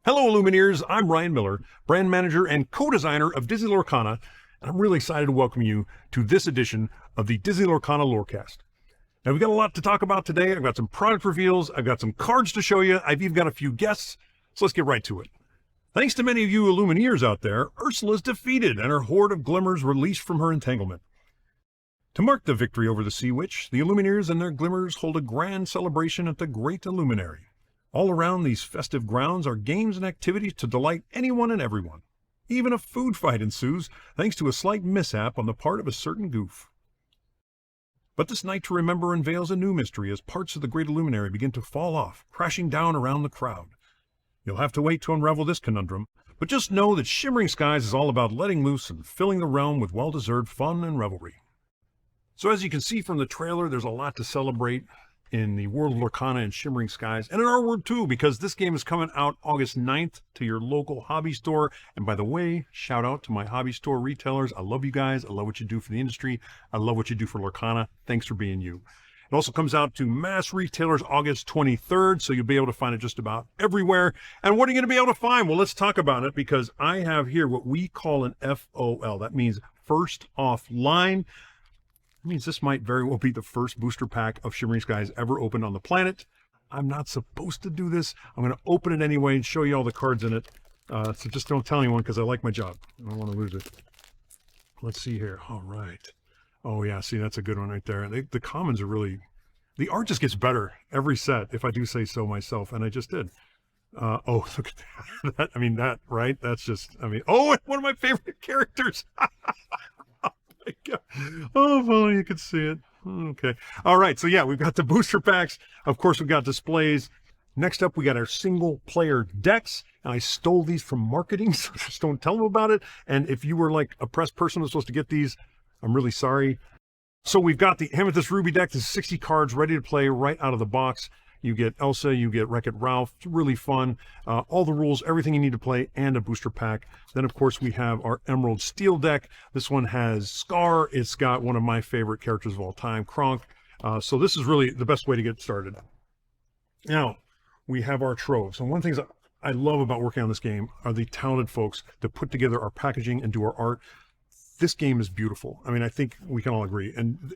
Hello, Illumineers. I'm Ryan Miller, brand manager and co-designer of Disney Lorcana, and I'm really excited to welcome you to this edition of the Disney Lorcana Lorecast. Now, we've got a lot to talk about today. I've got some product reveals. I've got some cards to show you. I've even got a few guests, so let's get right to it. Thanks to many of you Illumineers out there, Ursula's defeated and her horde of glimmers released from her entanglement. To mark the victory over the Sea Witch, the Illumineers and their glimmers hold a grand celebration at the Great Illuminary. All around these festive grounds are games and activities to delight anyone and everyone. Even a food fight ensues, thanks to a slight mishap on the part of a certain goof. But this night to remember unveils a new mystery as parts of the Great Illuminary begin to fall off, crashing down around the crowd. You'll have to wait to unravel this conundrum, but just know that Shimmering Skies is all about letting loose and filling the realm with well-deserved fun and revelry. So as you can see from the trailer, there's a lot to celebrate in the world of Lorcana and Shimmering Skies, and in our world too, because this game is coming out August 9th to your local hobby store. And by the way, shout out to my hobby store retailers. I love you guys. I love what you do for the industry. I love what you do for Lorcana. Thanks for being you. It also comes out to mass retailers August 23rd, so you'll be able to find it just about everywhere. And what are you going to be able to find? Well, let's talk about it, because I have here what we call an FOL. That means first offline. Means this might very well be the first booster pack of Shimmering Skies ever opened on the planet. I'm not supposed to do this. I'm going to open it anyway and show you all the cards in it. So just don't tell anyone, because I like my job. I don't want to lose it. Let's see here. All right. Oh yeah, see, that's a good one right there. The commons are really... The art just gets better every set, if I do say so myself, and I just did. Oh, look at that. I mean, that, right? That's just, I mean, oh, one of my favorite characters. Oh, if only you could see it. Okay. All right. So yeah, we've got the booster packs. Of course, we've got displays. Next up, we got our single player decks. And I stole these from marketing, so just don't tell them about it. And if you were like a press person who's supposed to get these, I'm really sorry. So we've got the Amethyst Ruby deck. There's 60 cards ready to play right out of the box. You get Elsa, you get Wreck-It Ralph. It's really fun. All the rules, everything you need to play, and a booster pack. Then, of course, we have our Emerald Steel deck. This one has Scar. It's got one of my favorite characters of all time, Kronk. So this is really the best way to get started. Now, we have our troves. And one of the things I love about working on this game are the talented folks that put together our packaging and do our art. This game is beautiful. I mean, I think we can all agree. And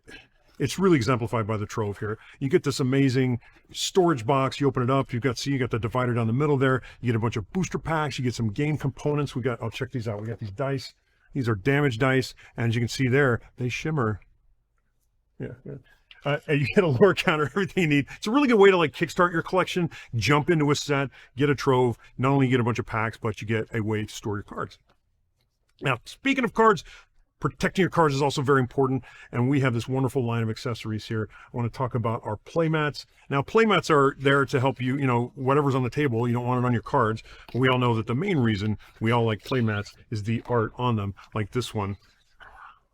it's really exemplified by the trove here. You get this amazing storage box. You open it up. You got the divider down the middle there. You get a bunch of booster packs. You get some game components. Oh, check these out. We got these dice. These are damage dice. And as you can see there, they shimmer. Yeah. And you get a lore counter, everything you need. It's a really good way to like kickstart your collection, jump into a set, get a trove. Not only get a bunch of packs, but you get a way to store your cards. Now, speaking of cards, protecting your cards is also very important, and we have this wonderful line of accessories here. I want to talk about our playmats. Now, playmats are there to help you, whatever's on the table, you don't want it on your cards. But we all know that the main reason we all like playmats is the art on them, like this one,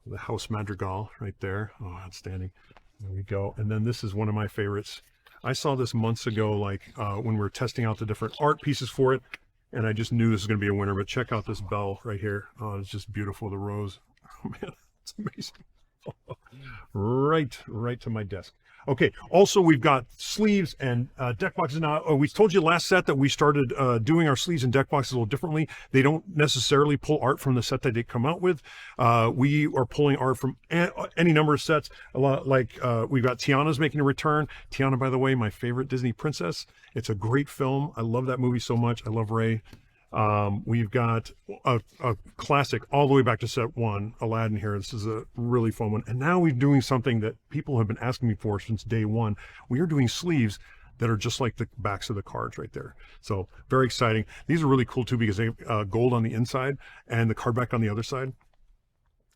the House Madrigal right there. Oh, outstanding. There we go. And then this is one of my favorites. I saw this months ago, when we were testing out the different art pieces for it, and I just knew this was going to be a winner. But check out this bell right here. Oh, it's just beautiful, the rose. Oh man, it's amazing. Right to my desk. Okay, also we've got sleeves and deck boxes. Now, we told you last set that we started doing our sleeves and deck boxes a little differently. They don't necessarily pull art from the set that they come out with. We are pulling art from any number of sets. A lot like we've got Tiana's making a return. Tiana, by the way, my favorite Disney princess. It's a great film. I love that movie so much. I love Ray. We've got a classic all the way back to set 1, Aladdin here. This is a really fun one. And now we're doing something that people have been asking me for since day one. We are doing sleeves that are just like the backs of the cards right there. So very exciting. These are really cool too, because they have gold on the inside and the card back on the other side.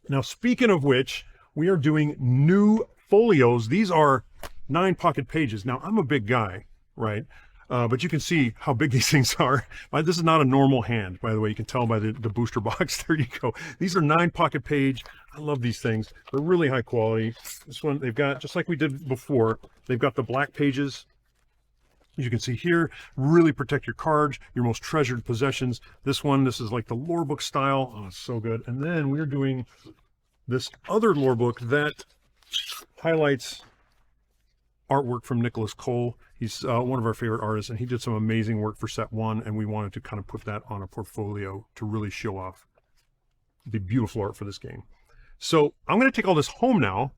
Now, speaking of which, we are doing new folios. These are 9 pocket pages. Now, I'm a big guy, right? But you can see how big these things are. This is not a normal hand, by the way. You can tell by the booster box. There you go. These are 9 pocket page. I love these things. They're really high quality. This one, they've got, just like we did before, they've got the black pages. As you can see here, really protect your cards, your most treasured possessions. This is like the lore book style. Oh, it's so good. And then we're doing this other lore book that highlights artwork from Nicholas Cole. He's one of our favorite artists, and he did some amazing work for set 1, and we wanted to kind of put that on a portfolio to really show off the beautiful art for this game. So I'm going to take all this home now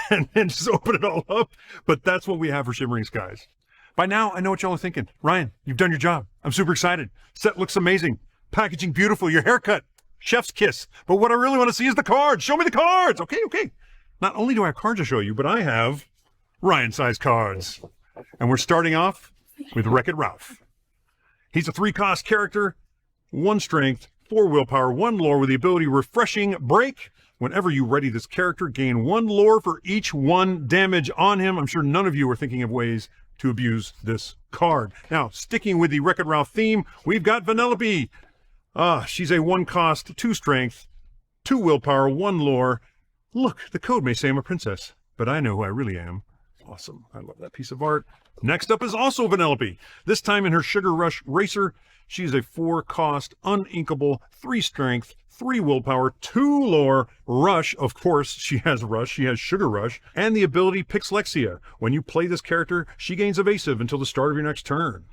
and then just open it all up, but that's what we have for Shimmering Skies. By now, I know what y'all are thinking. Ryan, you've done your job. I'm super excited. Set looks amazing. Packaging beautiful. Your haircut, chef's kiss. But what I really want to see is the cards. Show me the cards. Okay. Not only do I have cards to show you, but I have Ryan-sized cards. And we're starting off with Wreck-It Ralph. He's a 3-cost character, 1 strength, 4 willpower, 1 lore with the ability Refreshing Break. Whenever you ready this character, gain 1 lore for each 1 damage on him. I'm sure none of you are thinking of ways to abuse this card. Now, sticking with the Wreck-It Ralph theme, we've got Vanellope. She's a 1-cost, 2 strength, 2 willpower, 1 lore. Look, the code may say I'm a princess, but I know who I really am. Awesome. I love that piece of art. Next up is also Vanellope. This time in her Sugar Rush Racer, she's a 4-cost, uninkable, 3 strength, 3 willpower, 2 lore, Rush. Of course, she has Rush. She has Sugar Rush. And the ability Pixlexia. When you play this character, she gains evasive until the start of your next turn.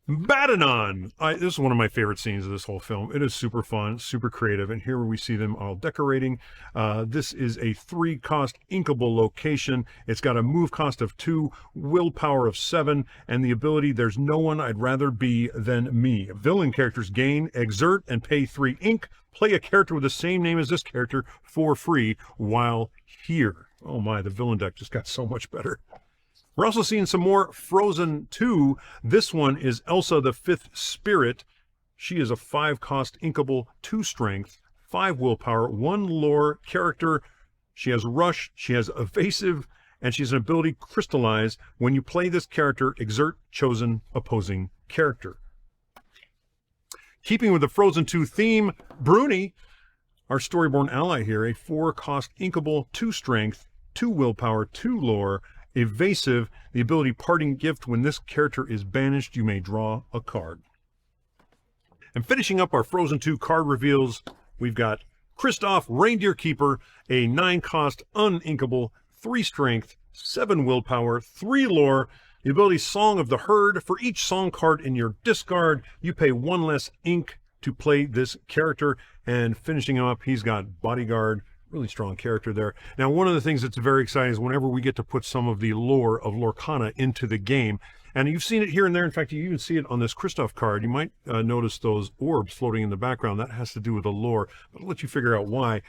Badanon. This is one of my favorite scenes of this whole film. It is super fun, super creative, and here we see them all decorating. This is a 3-cost inkable location. It's got a move cost of 2, willpower of 7, and the ability There's No One I'd Rather Be Than Me. Villain characters gain, exert, and pay 3 ink. Play a character with the same name as this character for free while here. Oh my, the villain deck just got so much better. We're also seeing some more Frozen 2. This one is Elsa the 5th Spirit. She is a 5-cost inkable, 2 strength, 5 willpower, 1 lore character. She has Rush, she has evasive, and she has an ability Crystallize. When you play this character, exert chosen opposing character. Keeping with the Frozen 2 theme, Bruni, our Storyborn ally here, a 4-cost inkable, 2 strength, 2 willpower, 2 lore, evasive, the ability Parting Gift. When this character is banished, you may draw a card. And finishing up our Frozen 2 card reveals, we've got Kristoff, Reindeer Keeper, a 9-cost uninkable, 3 strength, 7 willpower, 3 lore, the ability Song of the Herd. For each song card in your discard, you pay 1 less ink to play this character. And finishing him up, he's got Bodyguard. Really strong character there. Now, one of the things that's very exciting is whenever we get to put some of the lore of Lorcana into the game, and you've seen it here and there. In fact, you even see it on this Kristoff card. You might notice those orbs floating in the background. That has to do with the lore, but I'll let you figure out why.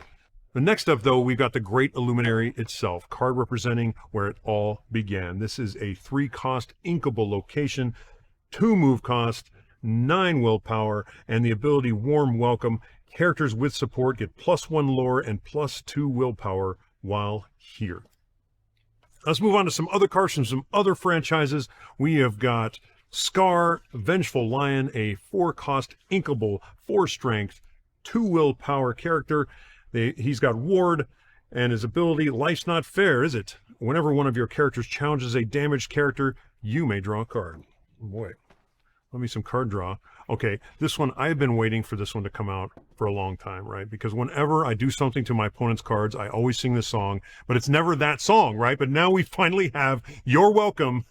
The next up, though, we've got the Great Illuminary itself, card representing where it all began. This is a 3-cost inkable location, 2 move cost, 9 willpower, and the ability Warm Welcome. Characters with support get +1 lore and +2 willpower while here. Let's move on to some other cards from some other franchises. We have got Scar, Vengeful Lion, a 4-cost inkable, 4 strength, 2 willpower character. He's got Ward, and his ability, Life's Not Fair, is it? Whenever one of your characters challenges a damaged character, you may draw a card. Boy, let me some card draw. Okay, this one, I've been waiting for this one to come out for a long time, right? Because whenever I do something to my opponent's cards, I always sing this song, but it's never that song, right? But now we finally have You're Welcome.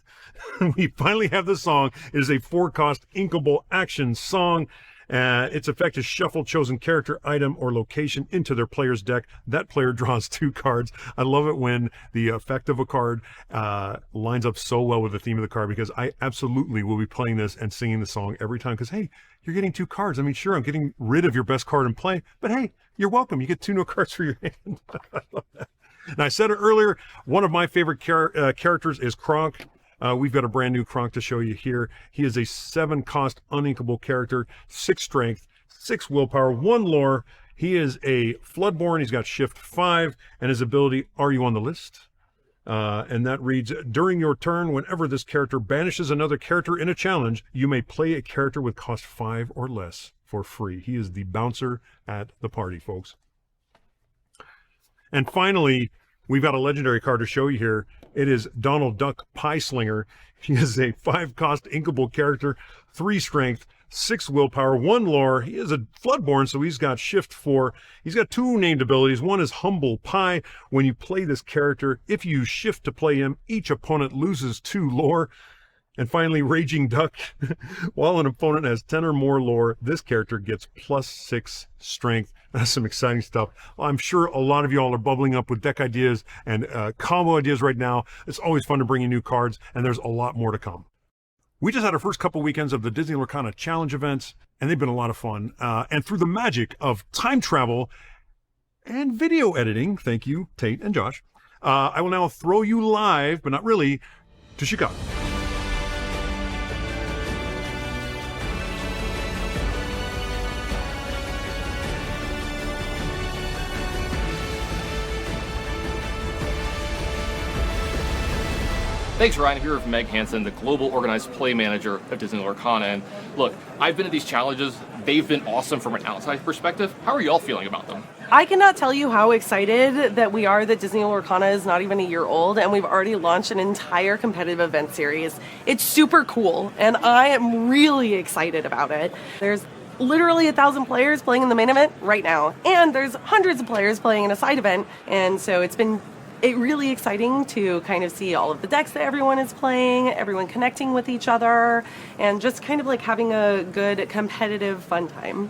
We finally have the song. It is a 4-cost inkable action song. Its effect is shuffle chosen character, item, or location into their player's deck. That player draws 2 cards. I love it when the effect of a card lines up so well with the theme of the card, because I absolutely will be playing this and singing the song every time, because, hey, you're getting 2 cards. I mean, sure, I'm getting rid of your best card in play, but hey, you're welcome. You get 2 new cards for your hand. I love that. Now, I said it earlier, one of my favorite characters is Kronk. We've got a brand new Kronk to show you here. He is a 7-cost uninkable character, 6 strength, 6 willpower, 1 lore. He is a Floodborn. He's got Shift 5, and his ability, Are You on the List? And that reads, during your turn, whenever this character banishes another character in a challenge, you may play a character with cost 5 or less for free. He is the bouncer at the party, folks. And finally, we've got a legendary card to show you here. It is Donald Duck Pie Slinger. He is a 5-cost inkable character, 3 strength, 6 willpower, 1 lore. He is a Floodborn, so he's got Shift 4. He's got 2 named abilities. One is Humble Pie. When you play this character, if you Shift to play him, each opponent loses 2 lore. And finally, Raging Duck. While an opponent has 10 or more lore, this character gets +6 strength. That's some exciting stuff. I'm sure a lot of y'all are bubbling up with deck ideas and combo ideas right now. It's always fun to bring you new cards, and there's a lot more to come. We just had our first couple weekends of the Disney Lorcana Challenge events, and they've been a lot of fun. And through the magic of time travel and video editing, thank you, Tate and Josh, I will now throw you live, but not really, to Chicago. Thanks, Ryan. I'm here with Meg Hansen, the Global Organized Play Manager of Disney Lorcana. And look, I've been to these challenges. They've been awesome from an outside perspective. How are y'all feeling about them? I cannot tell you how excited that we are that Disney Lorcana is not even a year old, and we've already launched an entire competitive event series. It's super cool, and I am really excited about it. There's literally 1,000 players playing in the main event right now, and there's hundreds of players playing in a side event, and so it's been really exciting to kind of see all of the decks that everyone is playing, everyone connecting with each other, and just kind of like having a good competitive fun time.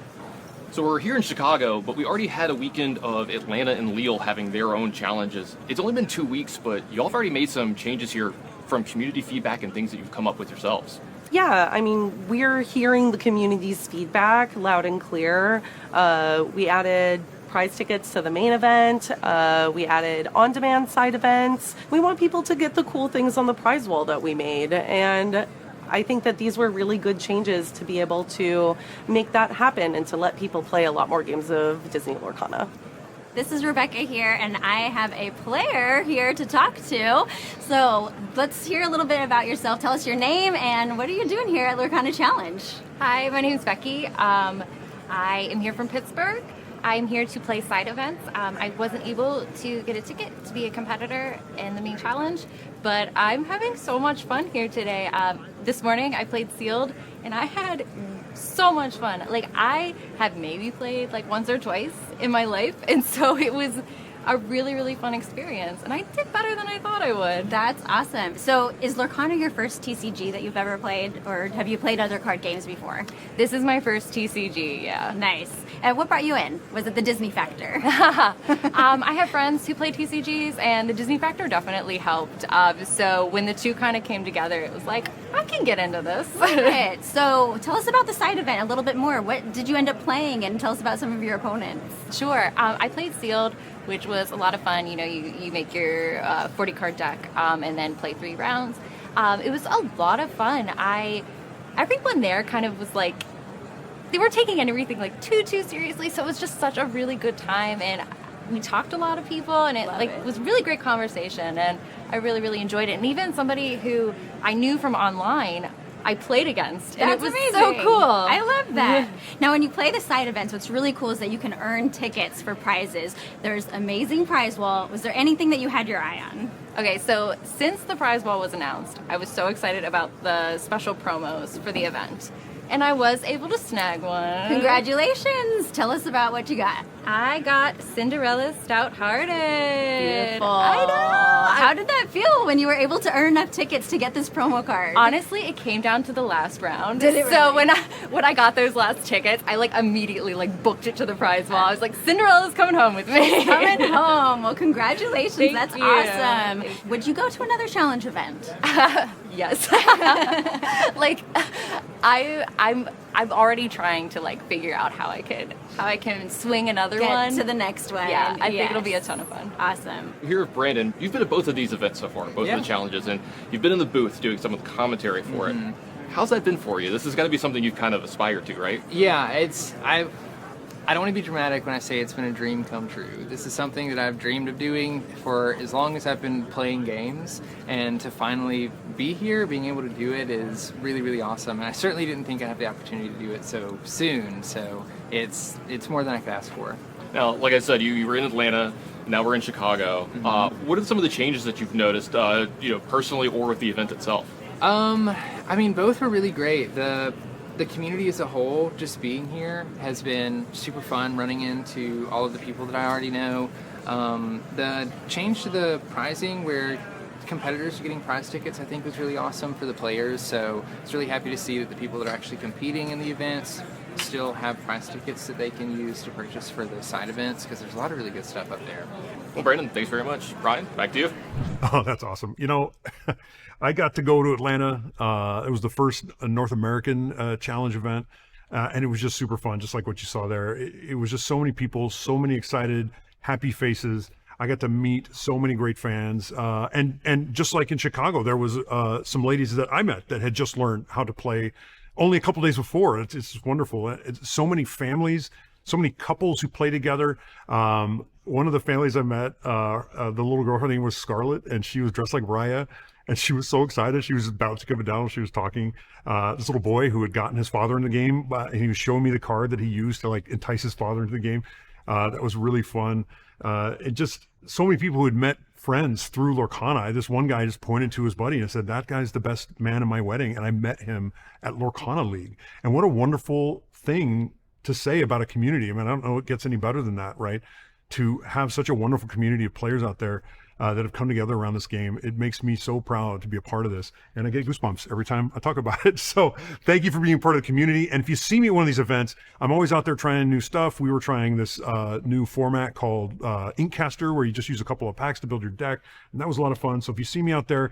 So we're here in Chicago, but we already had a weekend of Atlanta and Lille having their own challenges. It's only been 2 weeks, but y'all have already made some changes here from community feedback and things that you've come up with yourselves. Yeah, I mean, we're hearing the community's feedback loud and clear. We added prize tickets to the main event. We added on-demand side events. We want people to get the cool things on the prize wall that we made. And I think that these were really good changes to be able to make that happen and to let people play a lot more games of Disney Lorcana. This is Rebecca here, and I have a player here to talk to. So let's hear a little bit about yourself. Tell us your name and what are you doing here at Lorcana Challenge? Hi, my name is Becky. I am here from Pittsburgh. I'm here to play side events. I wasn't able to get a ticket to be a competitor in the main challenge, but I'm having so much fun here today. This morning I played Sealed, and I had so much fun. Like, I have maybe played like once or twice in my life, and so it was a really, really fun experience, and I did better than I thought I would. That's awesome. So is Lorcana your first TCG that you've ever played, or have you played other card games before? This is my first TCG, yeah. Nice. And what brought you in? Was it the Disney factor? I have friends who play TCGs, and the Disney factor definitely helped. So when the two kind of came together, it was like, I can get into this. Right. So tell us about the side event a little bit more. What did you end up playing, and tell us about some of your opponents? Sure. I played Sealed, which was a lot of fun. You know, you make your 40 card deck and then play 3 rounds. It was a lot of fun. Everyone there kind of was like, they were taking everything like too seriously, so it was just such a really good time, and we talked to a lot of people, and it was really great conversation, and I really, really enjoyed it. And even somebody who I knew from online, I played against, and That's it was amazing. so cool. I love that. Now, when you play the side events, what's really cool is that you can earn tickets for prizes. There's amazing prize wall. Was there anything that you had your eye on? Okay, so since the prize wall was announced, I was so excited about the special promos for the event, and I was able to snag one. Congratulations! Tell us about what you got. I got Cinderella's Stout-Hearted. Beautiful. I know. How did that feel when you were able to earn enough tickets to get this promo card? Honestly, it came down to the last round. Did it So really? when I got those last tickets, I like immediately like booked it to the prize wall. I was like, Cinderella's coming home with me. Coming home. Well, congratulations. Thank That's you. awesome. Would you go to another challenge event? Yes. Like I'm already trying to like figure out how I can swing another Get one to the next one. Yeah, I think Yes. it'll be a ton of fun. Awesome. Here with Brandon, you've been at both of these events so far, both of the challenges, and you've been in the booth doing some of the commentary for it. How's that been for you? This has got to be something you've kind of aspired to, right? Yeah, I don't want to be dramatic when I say it's been a dream come true. This is something that I've dreamed of doing for as long as I've been playing games, and to finally be here, being able to do it is really, really awesome. And I certainly didn't think I'd have the opportunity to do it so soon, so it's more than I could ask for. Now, like I said, you were in Atlanta, now we're in Chicago. What are some of the changes that you've noticed, personally or with the event itself? I mean, both were really great. the community as a whole, just being here, has been super fun, running into all of the people that I already know. The change to the pricing where competitors are getting prize tickets, I think was really awesome for the players. So I was really happy to see that the people that are actually competing in the events still have prize tickets that they can use to purchase for the side events, because there's a lot of really good stuff up there. Well, Brandon, thanks very much. Ryan, back to you. Oh, that's awesome. You know, I got to go to Atlanta. It was the first North American challenge event, and it was just super fun, just like what you saw there. It was just so many people, so many excited, happy faces. I got to meet so many great fans, and just like in Chicago, there was some ladies that I met that had just learned how to play only a couple days before. It's wonderful. It's so many families, so many couples who play together. One of the families I met, the little girl, her name was Scarlett, and she was dressed like Raya, and she was so excited. She was bouncing up and down when she was talking. This little boy who had gotten his father in the game, and he was showing me the card that he used to like entice his father into the game. That was really fun. It just so many people who had met friends through Lorcana. This one guy just pointed to his buddy and said, "That guy's the best man in my wedding," and I met him at Lorcana League. And what a wonderful thing to say about a community. I mean, I don't know what gets any better than that, right? To have such a wonderful community of players out there that have come together around this game. It makes me so proud to be a part of this, and I get goosebumps every time I talk about it. So thank you for being part of the community. And if you see me at one of these events, I'm always out there trying new stuff. We were trying this new format called Inkcaster, where you just use a couple of packs to build your deck, and that was a lot of fun. So if you see me out there,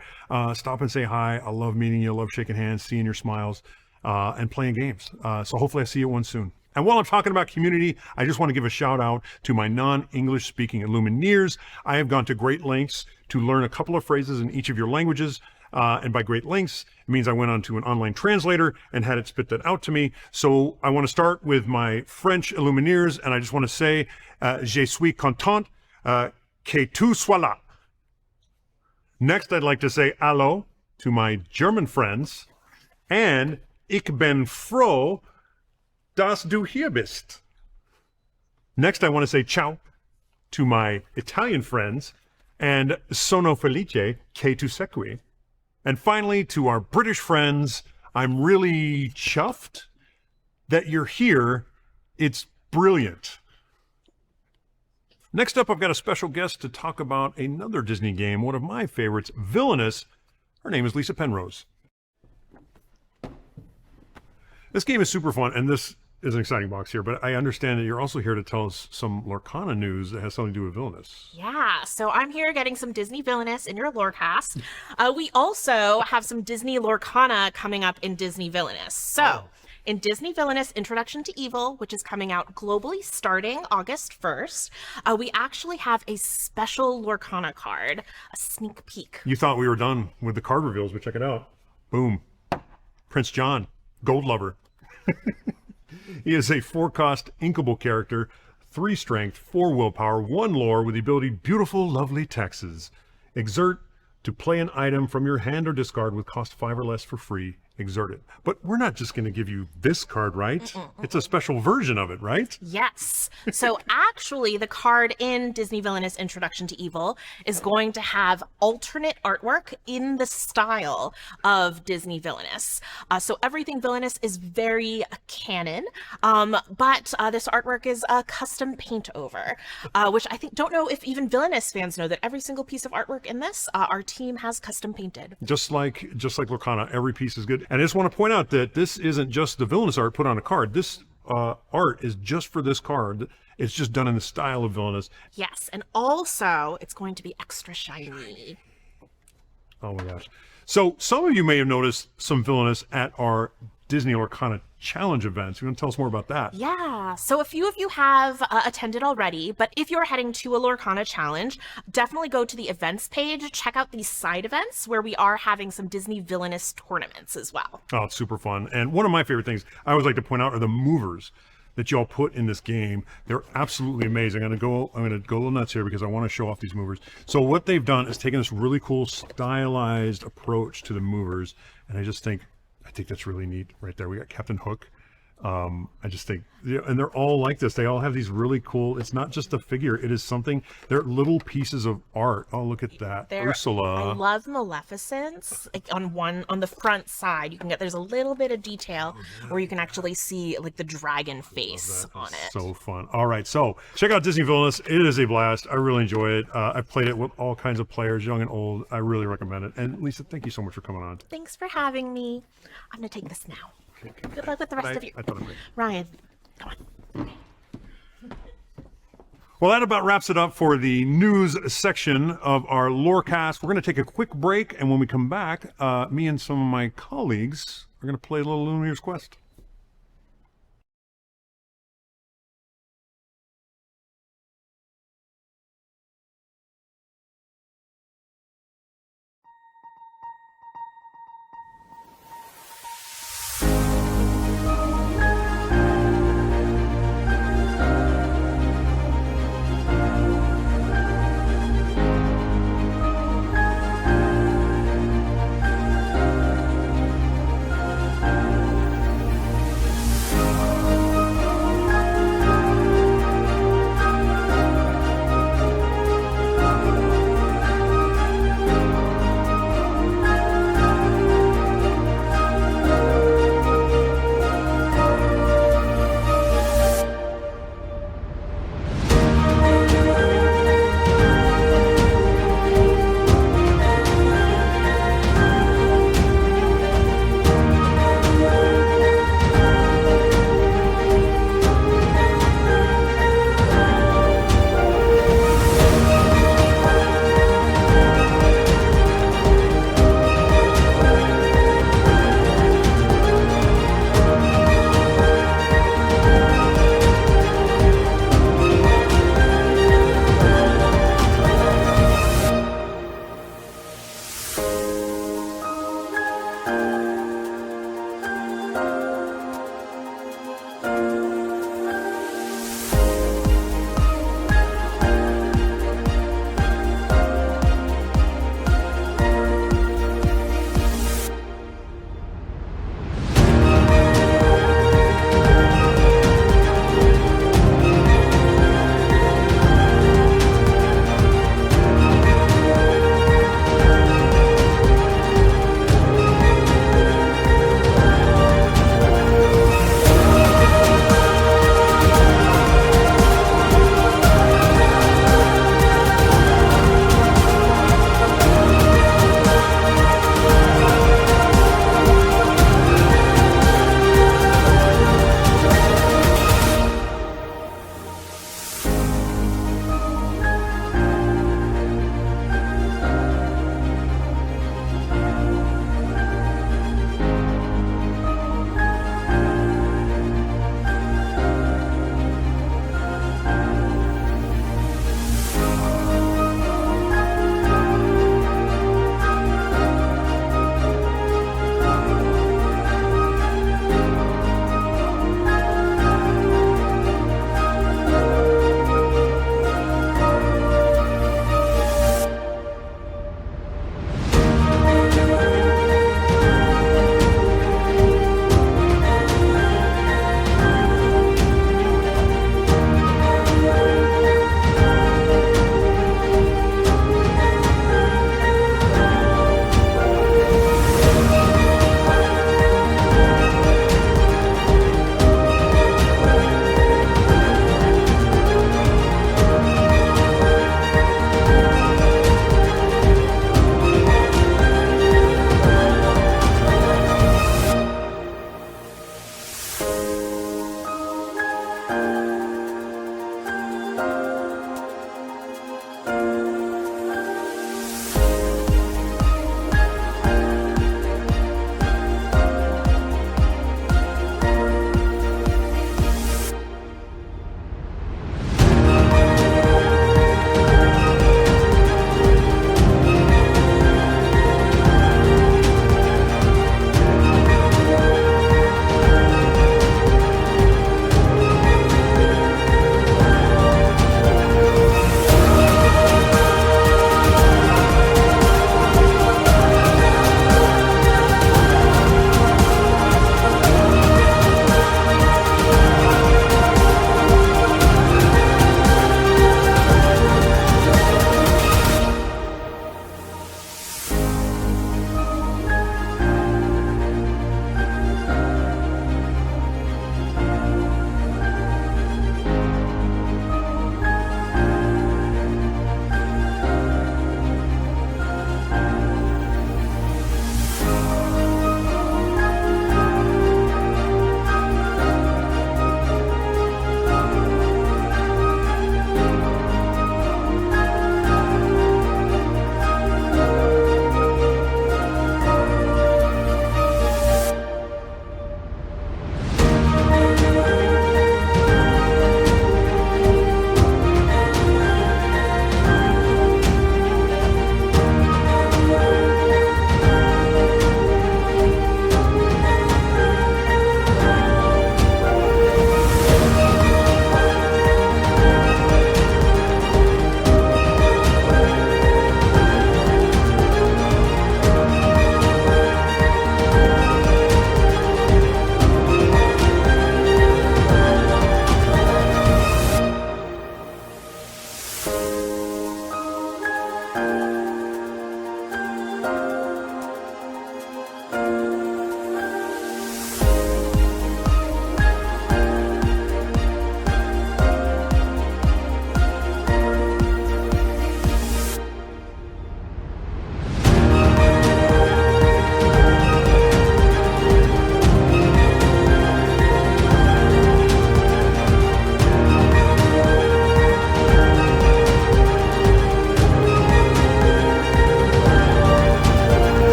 stop and say hi. I love meeting you. I love shaking hands, seeing your smiles, and playing games. So hopefully I see you one soon. And while I'm talking about community, I just want to give a shout out to my non-English speaking Illumineers. I have gone to great lengths to learn a couple of phrases in each of your languages. And by great lengths, it means I went onto an online translator and had it spit that out to me. So I want to start with my French Illumineers, and I just want to say, je suis content que tu sois là. Next, I'd like to say hallo to my German friends, and ich bin froh, dass du hier bist. Next, I want to say ciao to my Italian friends, and sono felice che tu sei qui. And finally, to our British friends, I'm really chuffed that you're here. It's brilliant. Next up, I've got a special guest to talk about another Disney game, one of my favorites, Villainous. Her name is Lisa Penrose. This game is super fun, and this is an exciting box here, but I understand that you're also here to tell us some Lorcana news that has something to do with Villainous. Yeah, so I'm here getting some Disney Villainous in your Lorecast. We also have some Disney Lorcana coming up in Disney Villainous. So, in Disney Villainous Introduction to Evil, which is coming out globally starting August 1st, we actually have a special Lorcana card, a sneak peek. You thought we were done with the card reveals, but check it out. Boom. Prince John, Gold Lover. He is a 4-cost inkable character, 3 strength, 4 willpower, 1 lore with the ability Beautiful Lovely Texas. Exert to play an item from your hand or discard with cost 5 or less for free. Exert it. But we're not just going to give you this card, right? It's a special version of it, right? Yes. So actually, the card in Disney Villainous Introduction to Evil is going to have alternate artwork in the style of Disney Villainous. So everything Villainous is very canon, but this artwork is a custom paint over, which I think, don't know if even Villainous fans know that every single piece of artwork in this, our team has custom painted. Just like Lorcana, every piece is good. And I just want to point out that this isn't just the Villainous art put on a card. This art is just for this card. It's just done in the style of Villainous. Yes, and also it's going to be extra shiny. Oh my gosh. So some of you may have noticed some Villainous at our Disney Lorcana Challenge events. You want to tell us more about that? Yeah, so a few of you have attended already, but if you're heading to a Lorcana Challenge, definitely go to the events page, check out these side events where we are having some Disney Villainous tournaments as well. Oh, it's super fun. And one of my favorite things I always like to point out are the movers that y'all put in this game. They're absolutely amazing. I'm gonna go a little nuts here because I want to show off these movers. So what they've done is taken this really cool stylized approach to the movers, and I think that's really neat right there. We got Captain Hook I just think, and they're all like this. They all have these really cool, it's not just a figure, it is something, they're little pieces of art. Oh, look at that. Ursula. I love Maleficent's. Like on the front side, there's a little bit of detail where you can actually see like the dragon face on it. So fun. All right, so check out Disney Villainous. It is a blast. I really enjoy it. I've played it with all kinds of players, young and old. I really recommend it. And Lisa, thank you so much for coming on. Thanks for having me. I'm gonna take this now. Good luck with the rest of you. I thought it might. Ryan, come on. Well, that about wraps it up for the news section of our Lorecast. We're going to take a quick break, and when we come back, me and some of my colleagues are going to play a little Illumineers Quest.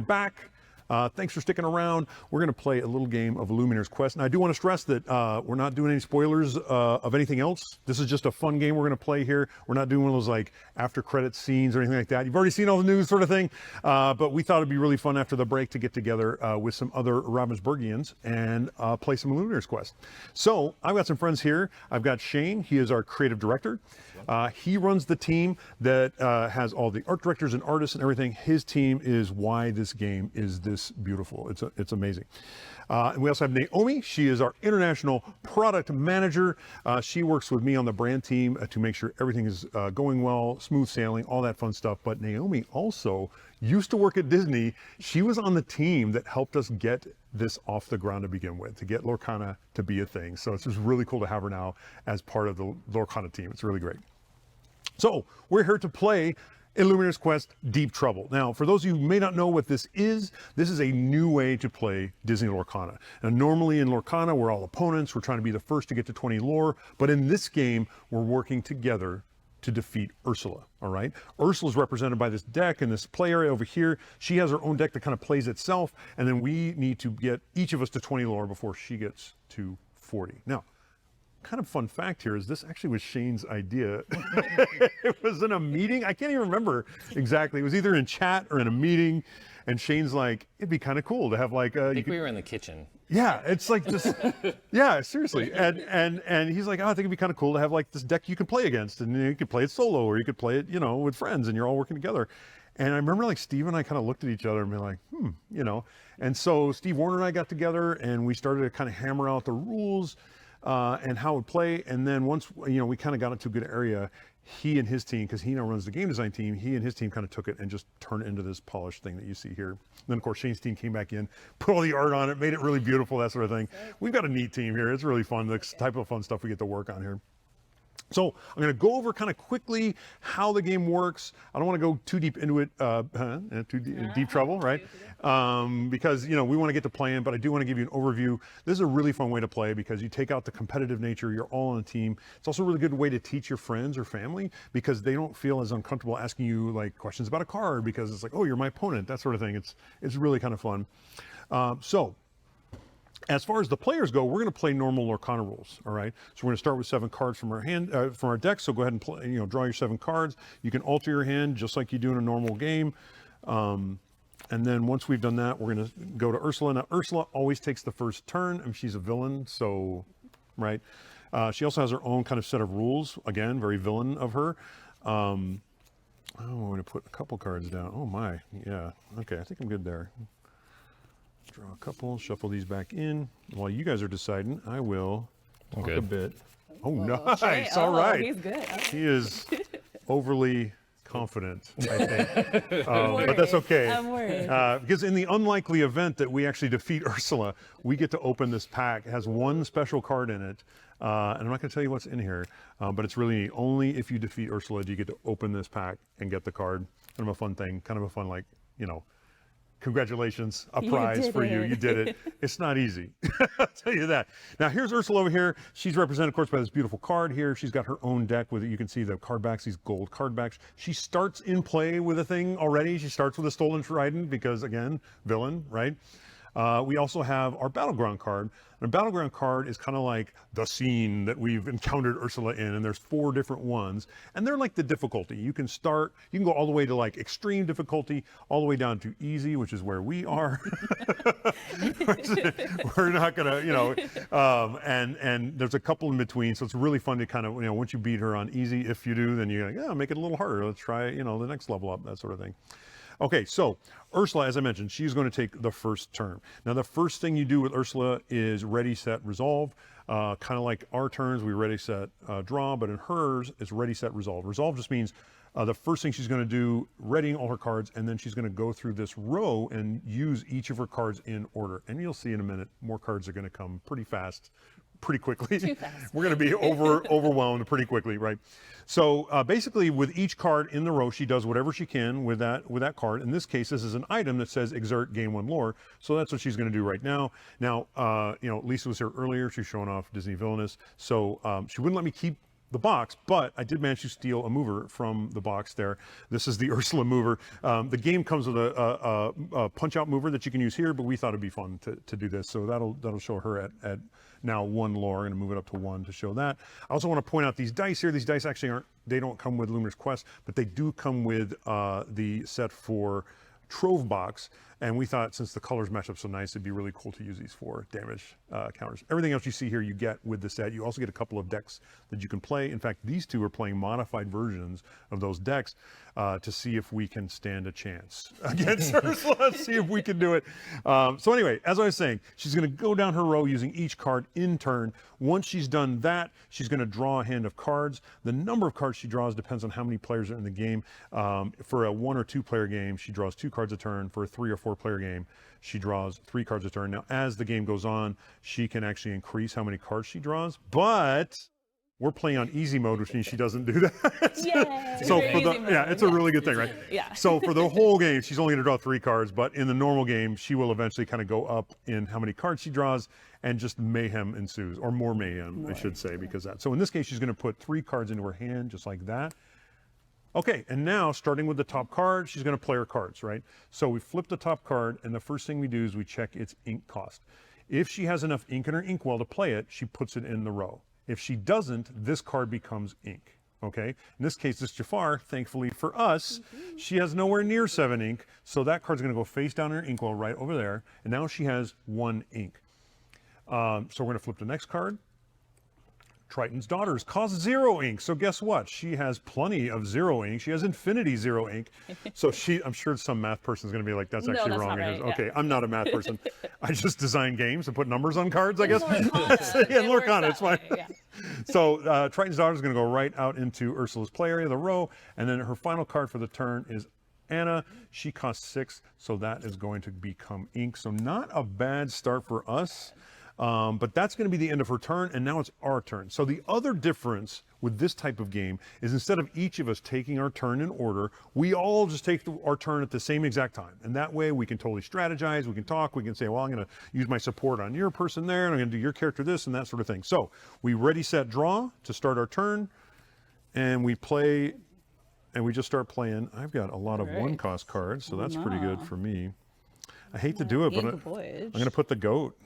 back. Thanks for sticking around. We're going to play a little game of Illumineers Quest. And I do want to stress that we're not doing any spoilers of anything else. This is just a fun game we're going to play here. We're not doing one of those like after credit scenes or anything like that. You've already seen all the news sort of thing. But we thought it'd be really fun after the break to get together with some other Ravensburgians and play some Illumineers Quest. So I've got some friends here. I've got Shane. He is our creative director. He runs the team that has all the art directors and artists and everything. His team is why this game is this beautiful. It's amazing. And we also have Naomi. She is our international product manager. She works with me on the brand team to make sure everything is going well, smooth sailing, all that fun stuff. But Naomi also used to work at Disney. She was on the team that helped us get this off the ground to begin with, to get Lorcana to be a thing. So it's just really cool to have her now as part of the Lorcana team. It's really great. So we're here to play Illumineers Quest Deep Trouble. Now, for those of you who may not know what this is a new way to play Disney Lorcana. Now, normally in Lorcana, we're all opponents. We're trying to be the first to get to 20 lore. But in this game, we're working together to defeat Ursula, all right? Ursula is represented by this deck in this play area over here. She has her own deck that kind of plays itself. And then we need to get each of us to 20 lore before she gets to 40. Now, kind of fun fact here is this actually was Shane's idea. It was in a meeting. I can't even remember exactly. It was either in chat or in a meeting. And Shane's like, it'd be kind of cool to have like I think we were in the kitchen. Yeah, it's like this. Yeah, seriously. And he's like, oh, I think it'd be kind of cool to have like this deck you can play against, and you could play it solo or you could play it, with friends, and you're all working together. And I remember like Steve and I kind of looked at each other and be like, And so Steve Warner and I got together and we started to kind of hammer out the rules. And how it would play. And then once, we kind of got into a good area, he and his team, because he now runs the game design team, he and his team kind of took it and just turned it into this polished thing that you see here. And then, of course, Shane's team came back in, put all the art on it, made it really beautiful, that sort of thing. We've got a neat team here. It's really fun, the type of fun stuff we get to work on here. So I'm going to go over kind of quickly how the game works. I don't want to go too deep into it, deep trouble, right? Because, we want to get to playing, but I do want to give you an overview. This is a really fun way to play because you take out the competitive nature. You're all on a team. It's also a really good way to teach your friends or family because they don't feel as uncomfortable asking you like questions about a card because it's like, oh, you're my opponent, that sort of thing. It's really kind of fun. So as far as the players go, we're going to play normal Lorcana rules, all right? So we're going to start with 7 cards from our deck. So go ahead and play, draw your 7 cards. You can alter your hand just like you do in a normal game. And then once we've done that, we're going to go to Ursula. Now, Ursula always takes the first turn. I mean, she's a villain, so, right? She also has her own kind of set of rules. Again, very villain of her. I'm going to put a couple cards down. Oh, my. Yeah. Okay, I think I'm good there. Draw a couple, shuffle these back in. While you guys are deciding, I will talk a bit. Oh, nice. All right. He's good. He is overly confident, I think. But that's okay. I'm worried. Because in the unlikely event that we actually defeat Ursula, we get to open this pack. It has 1 special card in it. And I'm not going to tell you what's in here, but it's really only if you defeat Ursula do you get to open this pack and get the card. Kind of a fun thing. Kind of a fun, congratulations, a prize for you. You did it. It's not easy. I'll tell you that. Now, here's Ursula over here. She's represented, of course, by this beautiful card here. She's got her own deck with it. You can see the card backs, these gold card backs. She starts in play with a thing already. She starts with a stolen trident because, again, villain, right? We also have our battleground card. And a battleground card is kind of like the scene that we've encountered Ursula in, and there's 4 different ones, and they're like the difficulty. You can go all the way to like extreme difficulty, all the way down to easy, which is where we are. We're not gonna, and there's a couple in between, so it's really fun to kind of, once you beat her on easy, if you do, then you're like, yeah, make it a little harder. Let's try, the next level up, that sort of thing. Okay, so Ursula, as I mentioned, she's going to take the first turn. Now, the first thing you do with Ursula is ready, set, resolve. Kind of like our turns, we ready, set, draw, but in hers, it's ready, set, resolve. Resolve just means the first thing she's going to do, readying all her cards, and then she's going to go through this row and use each of her cards in order. And you'll see in a minute, more cards are going to come pretty fast, pretty quickly. Too fast. We're going to be overwhelmed pretty quickly, right? So basically, with each card in the row, she does whatever she can with that card. In this case, this is an item that says exert, gain 1 lore. So that's what she's going to do right now. Now, Lisa was here earlier. She's showing off Disney Villainous. So she wouldn't let me keep the box, but I did manage to steal a mover from the box there. This is the Ursula mover. The game comes with a punch-out mover that you can use here, but we thought it'd be fun to do this. So that'll show her at now 1 lore. I'm going to move it up to 1 to show that. I also want to point out these dice here. These dice actually they don't come with Illumineers Quest, but they do come with the set for Trove box, and we thought since the colors match up so nice, it'd be really cool to use these for damage counters. Everything else you see here you get with the set. You also get a couple of decks that you can play. In fact, these two are playing modified versions of those decks to see if we can stand a chance against Ursula. Let's see if we can do it. So anyway, as I was saying, she's going to go down her row using each card in turn. Once she's done that, she's going to draw a hand of cards. The number of cards she draws depends on how many players are in the game. For a 1 or 2 player game, she draws 2 cards a turn. For a 3 or 4 player game, she draws 3 cards a turn. Now, as the game goes on, she can actually increase how many cards she draws, but we're playing on easy mode, which means she doesn't do that. So for it's a really good thing, right? Yeah. So for the whole game, she's only going to draw 3 cards, but in the normal game, she will eventually kind of go up in how many cards she draws, and just mayhem ensues, or more mayhem, I should say, because that. So in this case, she's going to put 3 cards into her hand, just like that. Okay, and now starting with the top card, she's going to play her cards, right? So we flip the top card, and the first thing we do is we check its ink cost. If she has enough ink in her inkwell to play it, she puts it in the row. If she doesn't, this card becomes ink, okay? In this case, this Jafar, thankfully for us, she has nowhere near 7 ink, so that card's going to go face down in her inkwell right over there, and now she has 1 ink. So we're going to flip the next card. Triton's Daughters cost 0 ink. So guess what? She has plenty of 0 ink. She has infinity 0 ink. So I'm sure some math person is going to be like, that's actually that's wrong. not right, Okay, yeah. I'm not a math person. I just design games and put numbers on cards, I guess. Lorcana. Yeah, Lorcana, it's fine. Yeah. So Triton's Daughter is going to go right out into Ursula's play area, the row. And then her final card for the turn is Anna. She costs 6. So that is going to become ink. So not a bad start for us. But that's going to be the end of her turn, and now it's our turn. So the other difference with this type of game is instead of each of us taking our turn in order, we all just take our turn at the same exact time. And that way we can totally strategize, we can talk, we can say, well, I'm going to use my support on your person there, and I'm going to do your character this, and that sort of thing. So we ready, set, draw to start our turn, and we play, and we just start playing. I've got a lot of 1-cost cards, so that's pretty good for me. I hate to do it, but I'm going to put the goat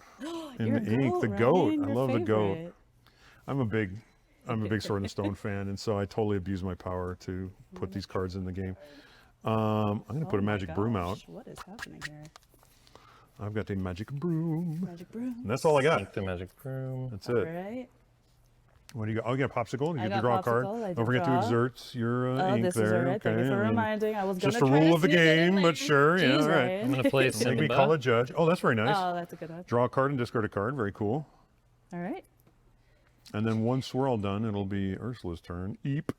in the ink. The goat. I love the goat. I'm a big Sword and Stone fan, and so I totally abuse my power to put these cards in the game. I'm going to put a magic broom out. What is happening here? I've got a magic broom. Magic broom. And that's all I got. The magic broom. That's it. All right. What do you got? Oh, you got a popsicle. You I get to got draw a card. popsicle, I Don't did forget to draw. exert your ink This is there. all right. Thank you for reminding. I was going just to a try rule to of the sneak it in game, but sure. Yeah, Jeez, all right. Ryan. I'm gonna play Make me Simba. call a judge. Oh, that's very nice. Oh, that's a good one. Draw a card and discard a card. Very cool. All right. And then once swirl done, it'll be Ursula's turn. Eep.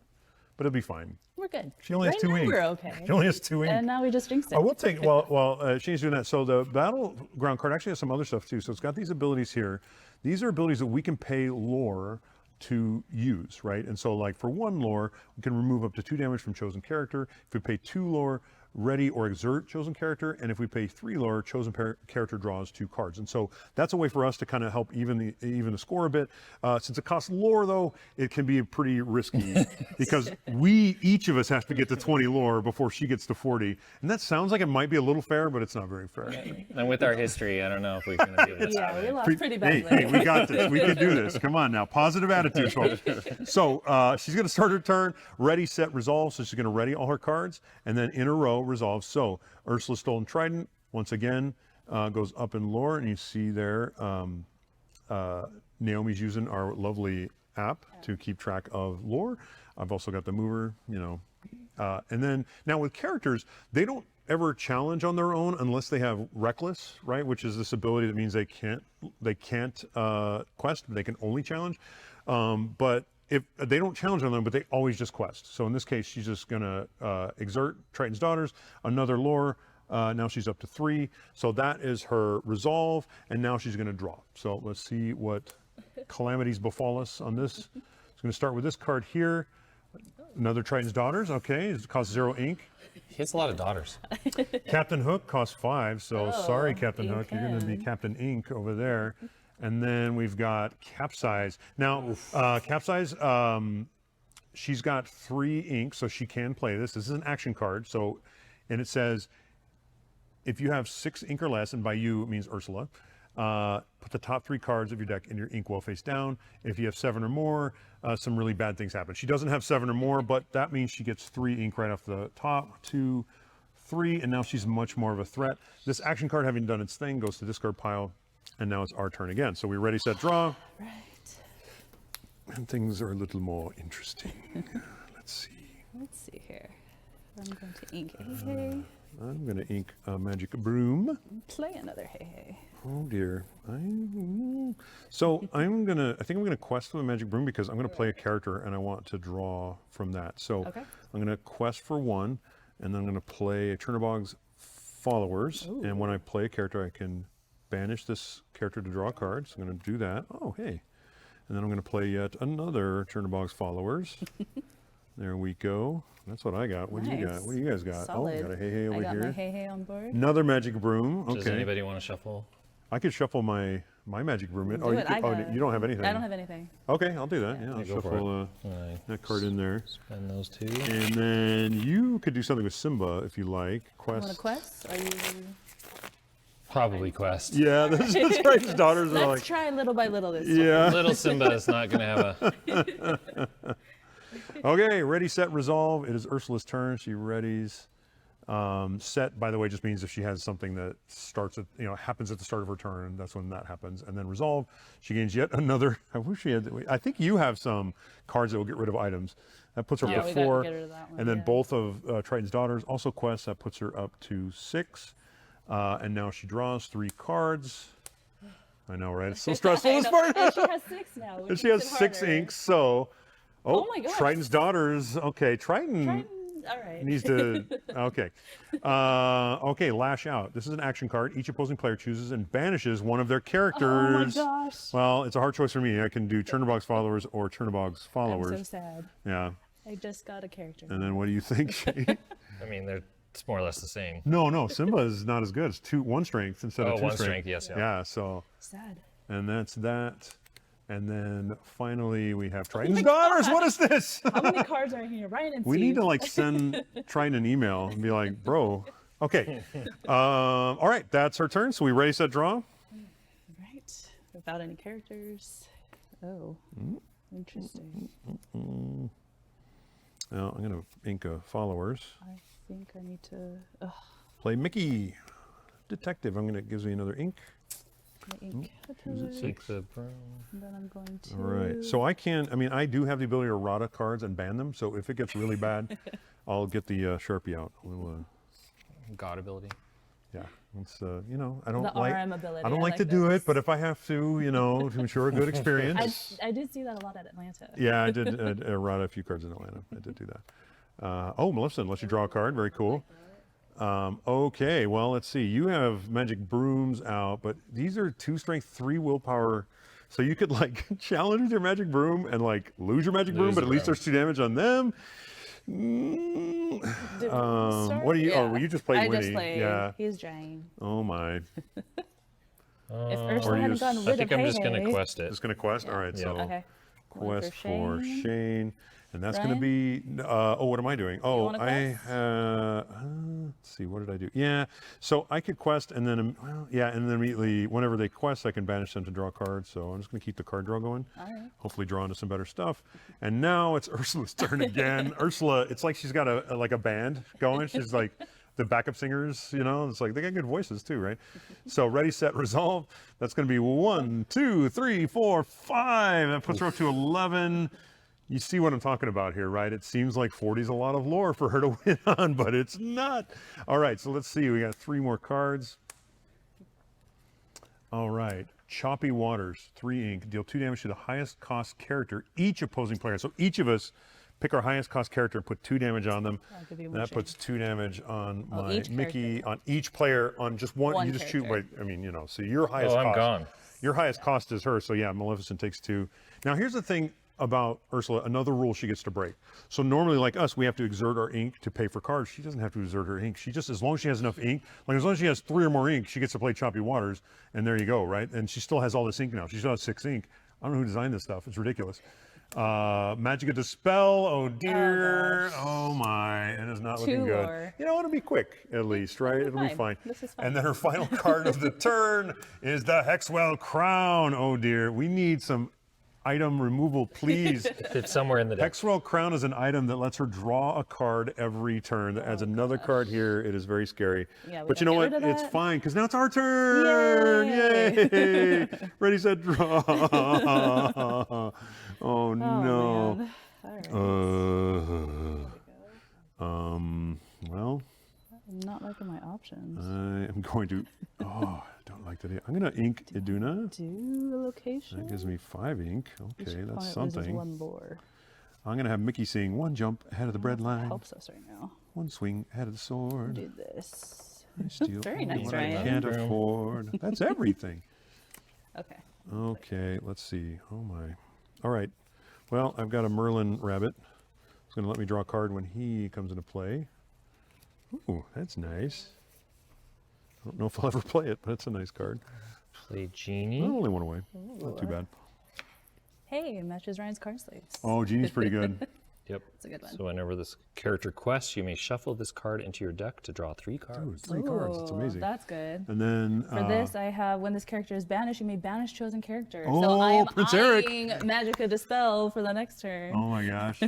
But it'll be fine. We're good. She only has Right 2 now ink. We're okay. She only has 2 ink. And now we just jinxed it. I will take, while she's doing that, so the Battleground card actually has some other stuff too. So it's got these abilities here. These are abilities that we can pay lore to use, right? And so like for 1 lore, we can remove up to 2 damage from chosen character. If we pay 2 lore, ready or exert chosen character, and if we pay 3 lore, chosen character draws 2 cards. And so that's a way for us to kind of help even the score a bit. Since it costs lore though, it can be pretty risky because each of us have to get to 20 lore before she gets to 40. And that sounds like it might be a little fair, but it's not very fair. And with our history, I don't know if we can do this. Yeah, we lost pretty badly. Hey, we got this. We can do this. Come on now. Positive attitude, folks. So she's going to start her turn. Ready, set, resolve. So she's going to ready all her cards. And then in a row, resolve. So Ursula's Stolen Trident, once again, goes up in lore. And you see there, Naomi's using our lovely app to keep track of lore. I've also got the mover, and then now with characters, they don't ever challenge on their own unless they have reckless, right? Which is this ability that means they can't quest, but they can only challenge. But if they don't challenge on them, but they always just quest. So in this case, she's just gonna exert Triton's Daughters, another lore. Now she's up to 3. So that is her resolve, and now she's gonna draw. So let's see what calamities befall us on this. It's gonna start with this card here. Another Triton's Daughters. Okay, it costs 0 ink. He has a lot of daughters. Captain Hook costs 5. So sorry, Captain Hook, you're gonna be Captain Ink over there. And then we've got Capsize. Now, Capsize, she's got 3 ink, so she can play this. This is an action card. So, and it says, if you have 6 ink or less, and by you it means Ursula, put the top 3 cards of your deck in your inkwell face down. If you have 7 or more, some really bad things happen. She doesn't have 7 or more, but that means she gets 3 ink right off the top, 2, 3, and now she's much more of a threat. This action card, having done its thing, goes to the discard pile, and now it's our turn again. So we're ready, set, draw. Right. And things are a little more interesting. Let's see. Let's see here. I'm going to ink Hey Hey. I'm going to ink a magic broom. Play another Hey Hey. Oh dear. So I think I'm gonna quest with a magic broom because I'm gonna play a character and I want to draw from that. So Okay. I'm gonna quest for 1, and then I'm gonna play a Chernobog's followers. Ooh. And when I play a character, I can banish this character to draw a card. So I'm gonna do that. Oh hey. And then I'm gonna play yet another Chernobog's followers. There we go. That's what I got. What do you got? Nice. What do you guys got? Solid. Oh, we got a Hey Hey over I got here. my Hey Hey on board. Another magic broom. Okay. Does anybody want to shuffle? I could shuffle my magic broom in. Do Oh, it. I got you don't have anything. I don't have anything. Okay, I'll do that. Yeah, I'll go for shuffle Alright. that card in there. Spend those 2. And then you could do something with Simba if you like. You Quest. want a quest? Are you? Probably quest. Yeah, that's right. His daughters are Let's like, try little by little this time. yeah. Little Simba is not going to have a. Okay, ready, set, resolve. It is Ursula's turn. She readies. Set, by the way, just means if she has something that starts at, happens at the start of her turn, that's when that happens. And then resolve, she gains yet another. I wish she had. I think you have some cards that will get rid of items. That puts her Oh, up we to gotta 4. get rid of that one, And then yeah. both of Triton's daughters also quest. That puts her up to 6. And now she draws 3 cards. I know, right? It's so stressful this part. And she has 6 now. And which she makes has it 6 harder. inks. So, Oh my gosh. Triton's daughters. Okay, Triton All right. needs to. Okay. Okay, lash out. This is an action card. Each opposing player chooses and banishes one of their characters. Oh my gosh. Well, it's a hard choice for me. I can do Chernobog's followers or Chernobog's I'm followers. so sad. Yeah. I just got a character. And then what do you think, Shane? I mean, it's more or less the same. No, Simba is not as good. It's 1 strength instead of 2 1 strength. strength, yes. Yeah, so, Sad. and that's that. And then finally we have Triton's daughters. What is this? How many cards are in here? Ryan and We Steve. need to like send Triton an email and be like, bro. Okay. All right, that's her turn. So we ready, set, draw. Right. Without any characters. Oh. Interesting. Now I'm gonna ink a followers. I think I need to. Ugh. Play Mickey, detective. Gives me another ink. My ink. Take the broom. And then I'm going to. All right. So I do have the ability to errata cards and ban them. So if it gets really bad, I'll get the Sharpie out. We'll, God ability. yeah. It's I don't The like. RM ability. I don't like to do this. it, but if I have to, to ensure a good experience. I did see that a lot at Atlanta. Yeah, I did errata a few cards in Atlanta. I did do that. Oh, Maleficent lets you draw a card. Very cool. Okay, well, let's see. You have magic brooms out, but these are 2 strength, 3 willpower. So you could like challenge with your magic broom and like lose your magic broom, Lose but the at least broom. there's 2 damage on them. What do you? Oh, well, you just played I Winnie. just played. Yeah. He's Jane. Oh my. If Or Ursula you hadn't just- gotten I rid think of I'm just Hey going to Hey- quest it. Just gonna quest. All right. Yeah. So Okay. One quest for Shane. And that's going to Ryan? be, what am I doing? Oh, want a I quest? let's see, what did I do? Yeah, so I could quest and then, and then immediately, whenever they quest, I can banish them to draw cards. So I'm just going to keep the card draw going. All right. Hopefully draw into some better stuff. And now it's Ursula's turn again. Ursula, it's like she's got a band going. She's like the backup singers, it's like they got good voices too, right? So ready, set, resolve. That's going to be 1, 2, 3, 4, 5. That puts her up to 11. You see what I'm talking about here, right? It seems like 40 is a lot of lore for her to win on, but it's not. All right, so let's see. We got 3 more cards. All right. Choppy Waters, 3 ink. Deal 2 damage to the highest cost character, each opposing player. So each of us pick our highest cost character and put 2 damage on them. I'll give you one That shade. puts 2 damage on my each Mickey, on each player, on just one. One You just shoot, character. so your highest Oh, I'm cost. gone. Your highest cost is her, so yeah, Maleficent takes 2. Now here's the thing. about Ursula, another rule she gets to break. So normally, like us, we have to exert our ink to pay for cards. She doesn't have to exert her ink. She just, as long as she has enough ink, like as long as she has 3 or more ink, she gets to play Choppy Waters, and there you go, right? And she still has all this ink now. She still has 6 ink. I don't know who designed this stuff. It's ridiculous. Magic Dispel. Oh dear. Oh my. It is not looking good. Lore. You know, it'll be quick at least, right? It'll be fine. fine. This is fine. And then her final card of the turn is the Hexwell Crown. Oh dear. We need some item removal, please. It's somewhere in the deck. Hexwell Crown is an item that lets her draw a card every turn. That adds another card here. It is very scary. Yeah, we but you don't know get what? rid of It's that. fine because now it's our turn. Yay! Ready, set, draw. Oh no. Man. All right. Well, I'm not liking my options. I am going to. Oh, I don't like that. I'm going to ink Iduna. Do the location. That gives me 5 ink. Okay, that's Loses something. 1 lore. I'm going to have Mickey sing 1 jump ahead of the bread line, Helps us right now. 1 swing ahead of the sword. Do this. I steal Very only nice, what I Ryan. can't afford. That's everything. Okay. Okay, let's see. Oh my. All right. Well, I've got a Merlin rabbit. It's going to let me draw a card when he comes into play. Ooh, that's nice. I don't know if I'll ever play it, but it's a nice card. Play Oh, Genie. only 1 away. Not too bad. Hey, it matches Ryan's card sleeves. Oh, Genie's pretty good. Yep. It's a good one. So whenever this character quests, you may shuffle this card into your deck to draw 3 cards. Ooh, 3 cards. It's Ooh, amazing. That's good. And then For this, I have when this character is banished, you may banish chosen character. so Oh, I am Prince Eric. eyeing Magica Dispel for the next turn. oh my gosh.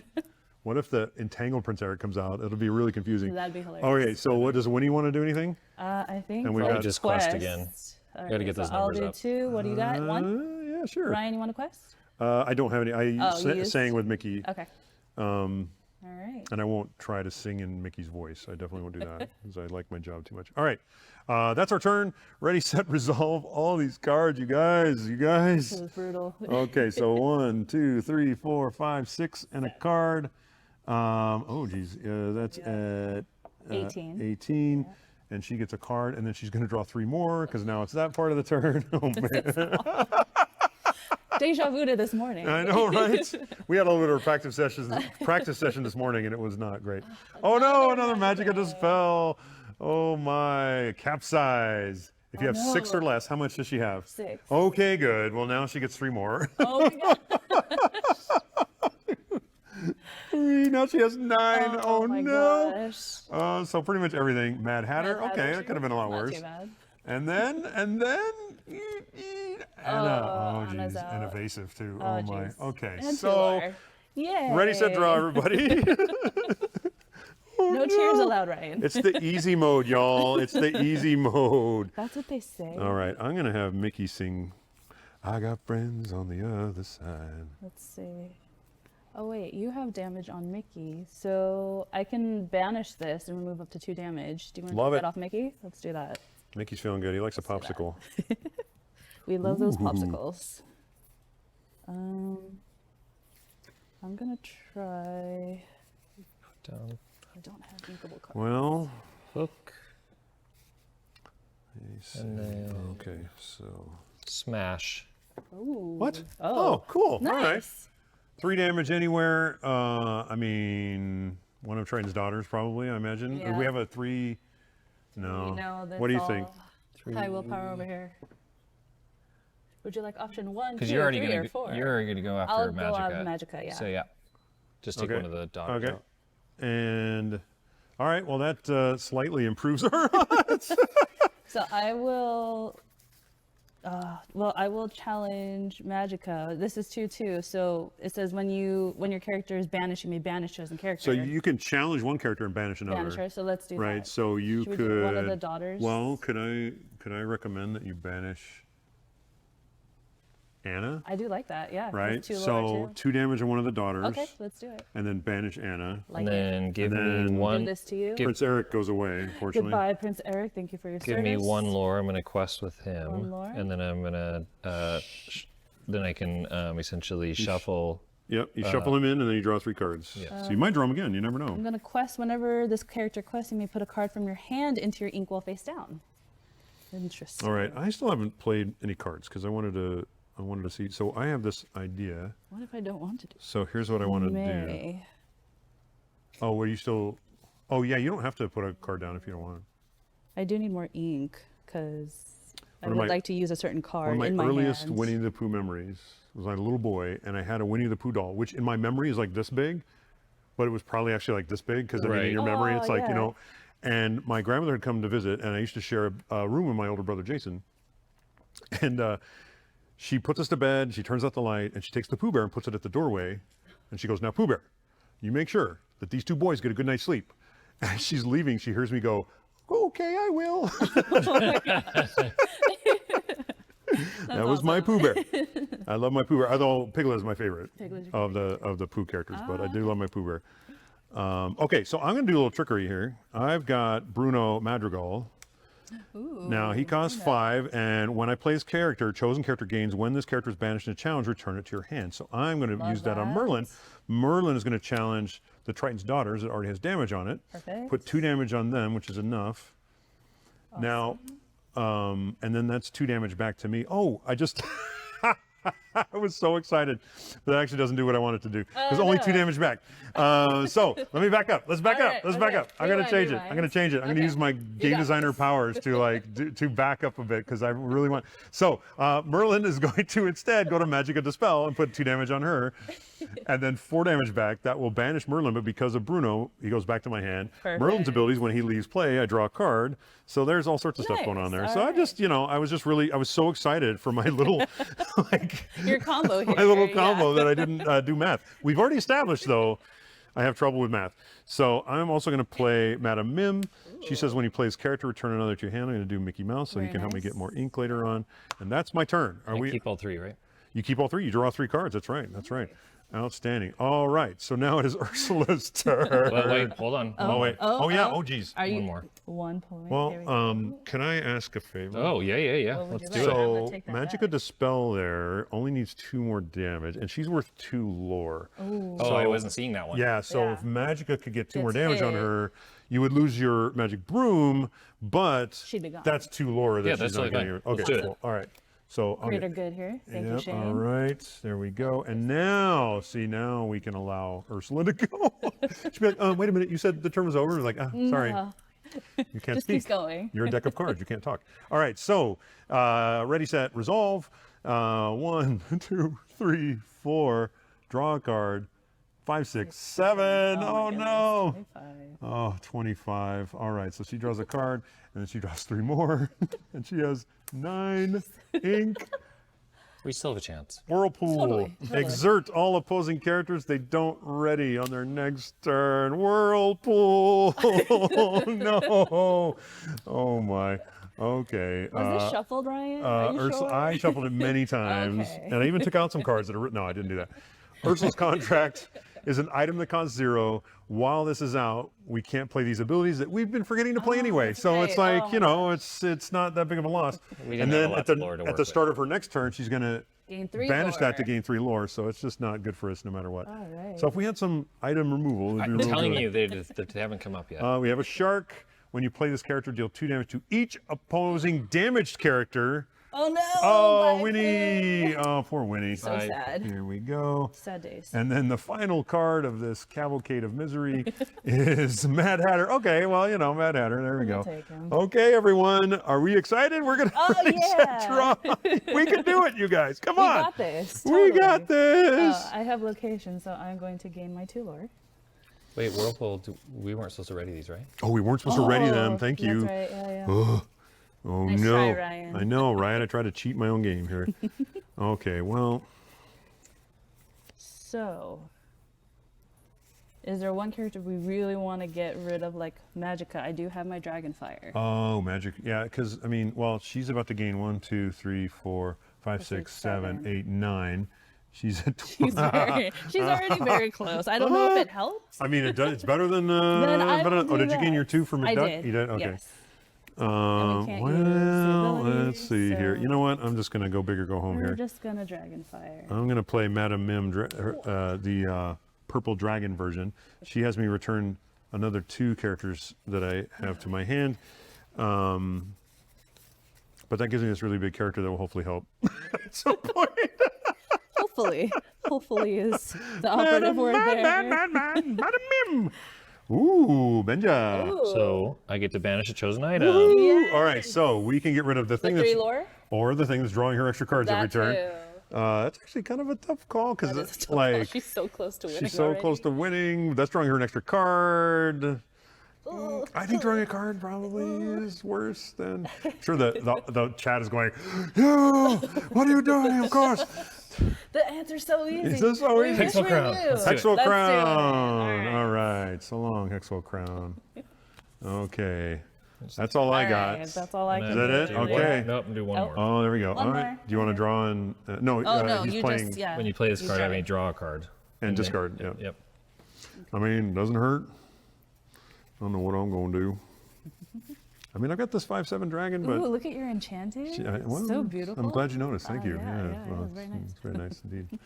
What if the entangled Prince Eric comes out? It'll be really confusing. That'd be hilarious. Okay, so what does Winnie want to do anything? I think. And we've for got- Just quest again. All Gotta get those I'll numbers do up. 2. What do you got? 1? Yeah, sure. Ryan, you want a quest? I don't have any. I you used- sang with Mickey, Okay. All right. and I won't try to sing in Mickey's voice. I definitely won't do that because I like my job too much. All right, that's our turn. Ready, set, resolve. All these cards, you guys, you It guys. was brutal. Okay, so 1, 2, 3, 4, 5, 6, and a card. Oh geez, that's at 18. 18. And she gets a card, and then she's going to draw 3 more because now it's that part of the turn. Oh man. Deja vu to this morning. I know, right? We had a little bit of a practice session this morning, and it was not great. Oh no, another Magica Dispel. Oh my, capsize. If you have 6 or less, how much does she have? 6. Okay, good. Well, now she gets 3 more. Oh my god. 3. Now she has 9. Oh, my no. gosh. So pretty much everything. Mad Hatter. Mad Okay, Hatter, that could have been a lot Not worse. too bad. And then Anna. Oh, Anna's geez, and out. evasive too. Oh, Oh my. geez. Okay, And so Tulare. Yay. ready, set, draw, everybody. No cheers allowed, Ryan. It's the easy mode, y'all. It's the easy mode. That's what they say. All right, I'm gonna have Mickey sing. I got friends on the other side. Let's see. Oh wait, you have damage on Mickey, so I can banish this and remove up to 2 damage. Do you want to Love take it. that off Mickey? Let's do that. Mickey's feeling good. He likes a popsicle. We love those popsicles. I'm gonna try. Down. I don't have inkable cards. Well, Hook. he's- And then okay, so smash. Ooh. what? Oh, cool. All right. nice. 3 damage anywhere. I mean, one of Triton's daughters, probably. I imagine. Yeah. We have a 3. No. You know, that's What do you think? all high willpower over here. Would you like option 1, 2, Because you're already 3, gonna or 4? you're already gonna go after I'll Magica. go out Magica, yeah. So yeah, just take Okay. one of the daughters Okay. out. And all right. Well, that slightly improves our odds. So I will. I will challenge Magica. This is 2/2, so it says when your character is banished, you may banish chosen character. So you can challenge one character and banish another. banish her. So let's do Right. that. So you Should we could. do one of the daughters? Well, could I recommend that you banish Anna? I do like that. Yeah. Right. With 2 So lower, too. 2 damage on one of the daughters. Okay, let's do it. And then banish Anna. Like And then give And me then- one. Give this to you. give- Prince Eric goes away, unfortunately. Goodbye, Prince Eric. Thank you for your Give service. me 1 lore. I'm gonna quest with him, 1 lore. and then I'm gonna then I can essentially shuffle. Yep. You shuffle him in, and then you draw 3 cards. Yeah. So you might draw him again. You never I'm know. gonna quest whenever this character quests. You may put a card from your hand into your inkwell face down. Interesting. All right. I still haven't played any cards because I wanted to I wanted to see. So I have this idea. What if I don't want to do? So here's what I want to do. May. Oh, were you still? Oh yeah, you don't have to put a card down if you don't want. I do need more ink because I One of would my- like to use a certain card One in of my my earliest hand. Winnie the Pooh memories was I was a little boy, and I had a Winnie the Pooh doll, which in my memory is like this big, but it was probably actually like this big because I mean, in Right. your memory, it's like, you yeah. know. And my grandmother had come to visit, and I used to share a room with my older brother Jason. And she puts us to bed, she turns out the light, and she takes the Pooh Bear and puts it at the doorway. And she goes, "Now, Pooh Bear, you make sure that these two boys get a good night's sleep." And as she's leaving, she hears me go, "Okay, I will." That was my Pooh Bear. I love my Pooh Bear. Although Piglet is my favorite Piglet's your of the Pooh characters, but I do love my Pooh Bear. Okay, so I'm going to do a little trickery here. I've got Bruno Madrigal. Now he costs 5, and when I play his character, chosen character gains when this character is banished in a challenge, return it to your hand. So I'm going to use that on Merlin. Merlin is going to challenge the Triton's daughters. It already has damage on it. Perfect. Put 2 damage on them, which is enough. Now, and then that's 2 damage back to me. Oh, I just. I was so excited. That actually doesn't do what I want it to do. There's only 2 damage back. So let me back up. Let's back up. Let's back up. I'm going to change it. I'm going to change it. I'm going to use my game designer powers to like to back up a bit because I really want. So Merlin is going to instead go to Magica Dispel and put 2 damage on her, and then 4 damage back. That will banish Merlin, but because of Bruno, he goes back to my hand. Perfect. Merlin's abilities, when he leaves play, I draw a card. So there's all sorts of stuff going on there. So I just, I was so excited for my little like. Your combo here. My little combo that I didn't do math. We've already established, though, I have trouble with math. So I'm also going to play Madame Mim. She says when he plays character, return another to your hand. I'm going to do Mickey Mouse so he can help me get more ink later on. And that's my turn. Are we? Keep all 3, right? You keep all 3. You draw 3 cards. That's right. That's right. Outstanding. All right. So now it is Ursula's turn. Well, wait, hold on. Oh, wait. Oh, yeah. Oh, geez. Are you One more. 1 point? Well, There we go. can I ask a favor? Oh, yeah. What would Let's you do like? it. I'm So gonna take that Magica back. Dispel there only needs 2 more damage, and she's worth 2 lore. Ooh. Oh, I wasn't seeing that one. Yeah, so Yeah. if Magica could get 2 more Gets damage on hit. her, you would lose your magic broom, but She'd be gone. that's 2 lore that Yeah, she's that's not totally getting. fine. Okay, Let's do it. cool. All right. So I'll Greater get- good here. Thank you, Yep, Shane. all right, there we go. And now, see, now we can allow Ursula to go. She'd be like, wait a minute, you said the term was over? Like, sorry, No. you can't Just speak. keep going. You're a deck of cards, you can't talk. All right, so ready, set, resolve. 1, 2, 3, 4, draw a card. 5, 6, 7. Oh, no. 25. Oh, 25. All right, so she draws a card, and then she draws 3 more, and she has 9 ink. We still have a chance. Whirlpool. Totally. Exert all opposing characters they don't ready on their next turn. Whirlpool. No. Oh, my. Okay. Was this shuffled, Ryan? Are you Ursula, sure? I shuffled it many times, Okay. and I even took out some cards that are written. No, I didn't do that. Ursula's contract is an item that costs 0. While this is out, we can't play these abilities that we've been forgetting to play anyway. that's So it's right. like, Oh, it's not that big of a loss. We didn't And have then a lot at the of lore to at work the with. start of her next turn, she's going to Gain 3 banish that to lore. gain 3 lore. So it's just not good for us no matter what. All right. So if we had some item removal, it'd be I'm real telling good. you, they haven't come up yet. We have a shark. When you play this character, deal 2 damage to each opposing damaged character. Oh no! Oh, my Winnie! kid. Oh, poor Winnie. So sad. Here we go. Sad days. And then the final card of this cavalcade of misery is Mad Hatter. Okay, well, Mad Hatter. There we go. take him. Okay, everyone. Are we excited? We're going to Oh, set draw. We can do it, you guys. Come We on. got this. We Totally. got this. I have location, so I'm going to gain my 2 lore. Wait, Whirlpool, we weren't supposed to ready these, right? Oh, we weren't supposed to ready them. Thank you. That's right. Yeah. Oh, Nice no. try, Ryan. I know, Ryan. I tried to cheat my own game here. Okay, well, So, is there one character we really want to get rid of, like Magica? I do have my Dragonfire. oh, magic. Yeah, because, well, she's about to gain 1, 2, 3, 4, 5, 6, 7, 8, 9. She's at 12. She's already very close. I don't know if it helps. I mean, it's better than. Then I will do did you gain that. your 2 from I McDuck? did. You did? Okay. Yes. And we can't use the Well, abilities, let's see here. so- You know what? I'm just going to go big or go home We're here. just gonna Dragonfire. I'm going to play Madame Mim, the purple dragon version. She has me return another 2 characters that I have to my hand. But but that gives me this really big character that will hopefully help at some point. Hopefully is the operative word there. Madam Mim. Ooh, Benja. So I get to banish a chosen item. Ooh. All right, so we can get rid of the thing Three that's lore? or the thing that's drawing her extra cards every That turn. too. That's actually kind of a tough call because That is a it's tough call. like She's so close to winning. she's so close to winning. That's drawing her an extra card. I think drawing a card probably is worse than. Sure, the chat is going, yeah, what are you doing? Of course. The answer's so easy. Is this so easy? Hexwell Crown. Let's do it. Hexwell Let's do it. Crown. All All right. So long, Hexwell Crown. Okay. That's all I got. Right, that's all I And can Is then that do. it? do Okay. one- Nope, do one Oh. more. Oh, there we go. One All right. more. Do you want to draw in? No, Oh no, he's you playing just yeah. When you play this You card, draw I may it. draw a card. and discard. Yeah. Yep. I mean, doesn't hurt. I don't know what I'm going to do. I mean, I've got this 5/7 dragon, but Ooh, look at your enchanting. well, So beautiful. I'm glad you noticed. Thank Oh, you. yeah, well, it's very nice. It's very nice indeed.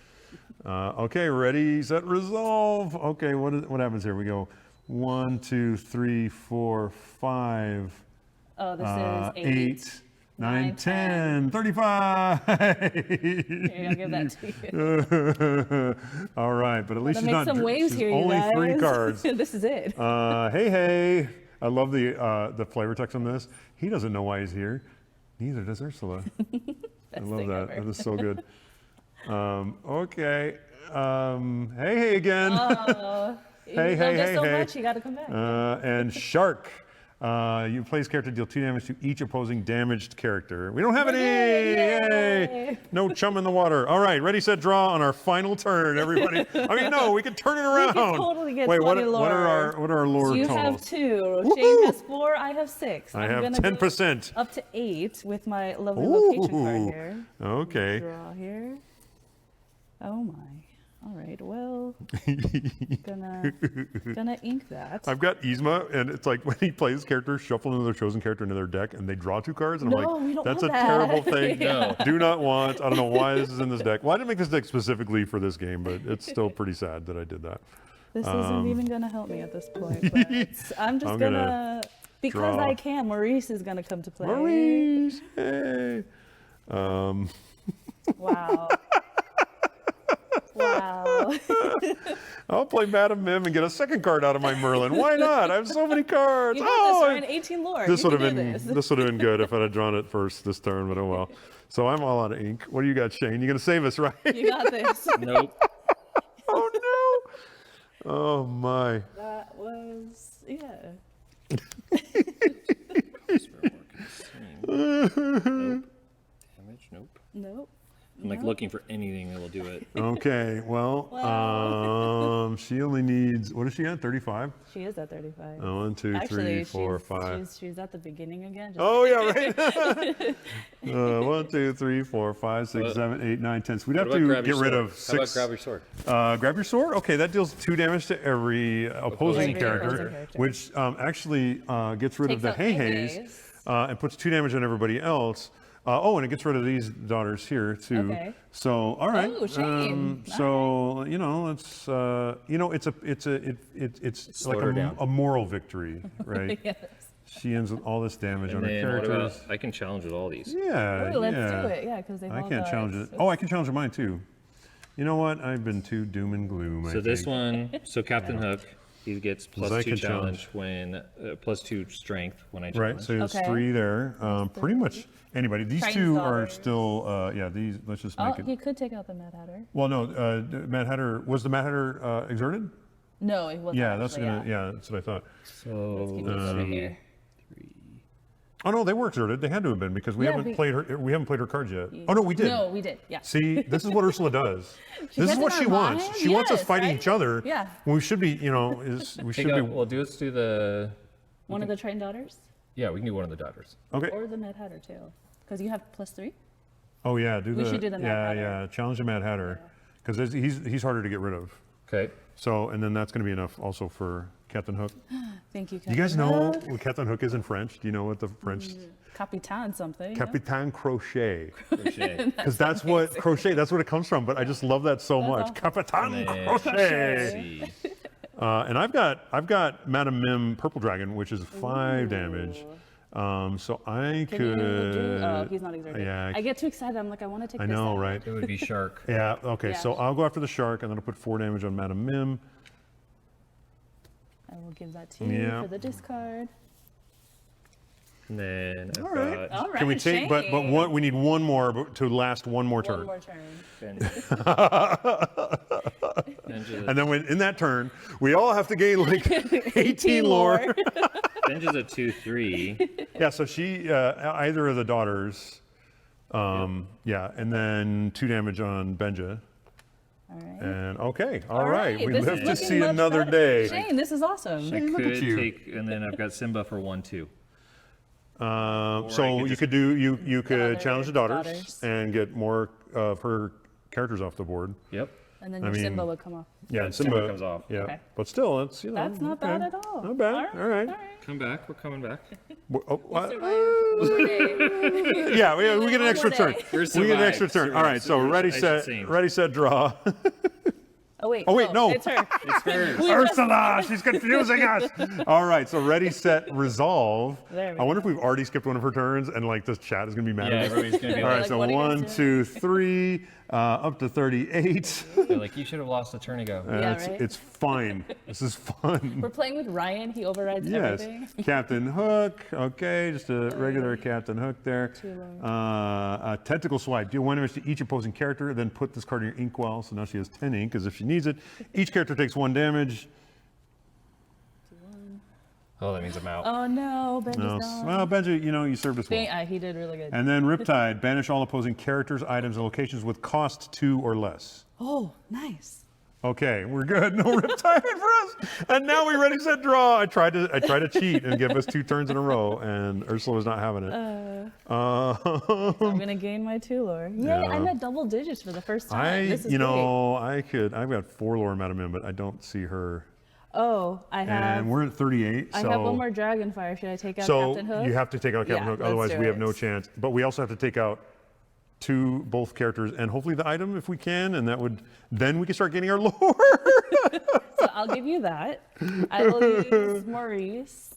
Okay, ready, set, resolve. Okay, what happens here? We go 1, 2, 3, 4, 5. Oh, this is 8, 9, 10, 35. Here, I'll give that to you. All right, but at least Gotta she's make not. some waves she's here, you only guys. 3 cards. This is it. Hey. I love the flavor text on this. He doesn't know why he's here. Neither does Ursula. I love thing that. ever. That is so good. Okay. Hey again. You love this so much, you got to come back. And Shark. You play this character, deal 2 damage to each opposing damaged character. We don't have any! Yay! No chum in the water. All right, ready, set, draw on our final turn, everybody. I mean, no, we can turn it around. We can totally get Wait, what 20 are our lore You totals? have 2. Woohoo! Shane has 4. I have 6. I I'm have gonna go 10%. up to 8 with my lovely location card Ooh. here. Okay. Draw here. Oh my. All right. Well, gonna ink that. I've got Yzma, and it's like when he plays characters, shuffle another chosen character into their deck, and they draw 2 cards, and No, I'm we like, don't that's a want that. terrible thing. No. Do not want. I don't know why this is in this deck. Well, I didn't make this deck specifically for this game, but it's still pretty sad that I did that. This isn't even gonna help me at this point. But I'm just I'm gonna because draw. I can. Maurice is gonna come to play. Maurice, hey. Wow. Wow. I'll play Madam Mim and get a second card out of my Merlin. Why not? I have so many cards. You got this, Ryan. 18 lore. This You would have can do been this. this would have been good if I'd have drawn it first this turn, but oh well. So I'm all out of ink. What do you got, Shane? You gonna save us, right? You got this. Nope. Oh no! Oh my! That was Nope. Damage, nope. Nope. I'm like looking for anything that will do it. Okay, well, she only needs, what does she at? 35? She is at 35. 1, 2, 3, Actually, 4, 5. she's at the beginning again. Just Oh yeah, right. 1, 2, 3, 4, 5, 6, 7, 8, 9, 10. So we'd have What about to grab get your rid sword? of 6. How about grab your sword? Grab your sword. Okay, that deals 2 damage to every opposing Every character, opposing character. which actually gets rid of Takes the out hey-hays hey-hays. and puts 2 damage on everybody else. And it gets rid of these daughters here too. Okay. So all right. Oh, Shane. So you know, it's Slow like her down. a moral victory, right? Yes. She ends with all this damage And on her then what about, characters. I can challenge with all these. Yeah, Ooh, let's yeah. do it. Yeah, because they I all can't got challenge it. Oh, I can challenge mine too. You know what? I've been too doom and gloom. I So this think. one, so Captain Hook, he gets I +2 can challenge when, +2 strength when I challenge. Right, so it's Okay. 3 there. Pretty much anybody. These Triton's 2 are daughters. still, these, let's just Oh, make it. he could take out the Mad Hatter. Well, no, Mad Hatter, was the Mad Hatter exerted? No, it wasn't. Yeah, that's actually, gonna, yeah, that's what I thought. So Keep this over here. Oh no, they were exerted. They had to have been because we Yeah, haven't we- played her. We haven't played her cards yet. Oh no, we did. No, we did. Yeah. See, this is what Ursula does. This is gets what in she our wants. mind? She wants us Yes, fighting right? each other. Yeah. When we should be, we Hey, should be. well, let's do the, One of the Triton daughters, yeah, we can do one of the daughters. Okay. or the Mad Hatter too, because you have +3. Oh yeah, do We the. should do the Mad yeah, Hatter. yeah. Challenge the Mad Hatter, because he's harder to get rid of. Okay. So, and then that's going to be enough also for Captain Hook. Thank you. Do you guys know what Captain Hook is in French? Do you know what the French Capitan something? yeah. Capitaine Crochet? Crochet. Because that's what crochet. That's what it comes from. But I just love that so much. Capitaine Crochet. And I've got Madame Mim Purple Dragon, which is 5 damage. So I Can could. you do? Oh, he's not exerting. Yeah, I get too excited. I'm like, I want to take I this know, out. right? It would be shark. Yeah. Okay. Yeah. So I'll go after the shark, and then I'll put 4 damage on Madam Mim. I will give that to you Yeah. for the discard. And then I've All right. All right. Can we take? But Shane. what? We need one more to last one more turn. One more turn. Benja's And then in that turn, we all have to gain like 18 lore. a 2/3. Yeah, so she, either of the daughters, yeah, and then 2 damage on Benja. All right. And okay, all right, we this is live to looking see much another better. day. Shane, this is awesome. I look at could you. take, and then I've got Simba for 1/2. So could you just- could do you could other challenge the daughters, daughters. and get more of her characters off the board. Yep. And then I your mean, Simba would come off. Yeah, and Simba Simba comes off. Yeah, Okay. but still, it's That's not bad at all. Not bad. All right. Come back. We're coming back. Oh, what? One more day. Yeah, we get an extra more turn. day. We're We get an survived. extra turn. All right, so ready, set, draw. Oh wait. Oh, wait, no. It's her. It's hers. Ursula, she's confusing us. All right, so ready, set, resolve. There we I wonder if we've already skipped one of her turns and like this chat is gonna be mad Yeah, at us. everybody's gonna be All right, like, so what are you guys 1, 2, 3, up to 38. they're like, you should have lost a turn ago. right? It's fine. This is fun. We're playing with Ryan. He overrides Yes, everything. Captain Hook. Okay, just a regular Captain Hook there. A tentacle swipe. Deal 1 damage to each opposing character, then put this card in your inkwell. So now she has 10 ink, as if she needs it. Each character takes 1 damage. Oh, that means I'm out. Oh no, Benji's No, gone. well, Benji, you served us well. He did really good. And then Riptide, banish all opposing characters, items, and locations with cost 2 or less. Oh, nice. Okay, we're good. No Riptide for us. And now we ready, set, draw. I tried to cheat and give us 2 turns in a row, and Ursula was not having it. I'm gonna gain my 2 lore. Yay! Yeah. I'm at double digits for the first time. This is great. I've got 4 lore Madam Mim, but I don't see her. Oh, I have. And we're at 38. I so, have one more Dragonfire. Should I take out So Captain Hook? you have to take out Captain Yeah, Hook, let's otherwise do we have it. no chance. But we also have to take out both characters and hopefully the item if we can, and then we can start getting our lore. So I'll give you that. I will use Maurice.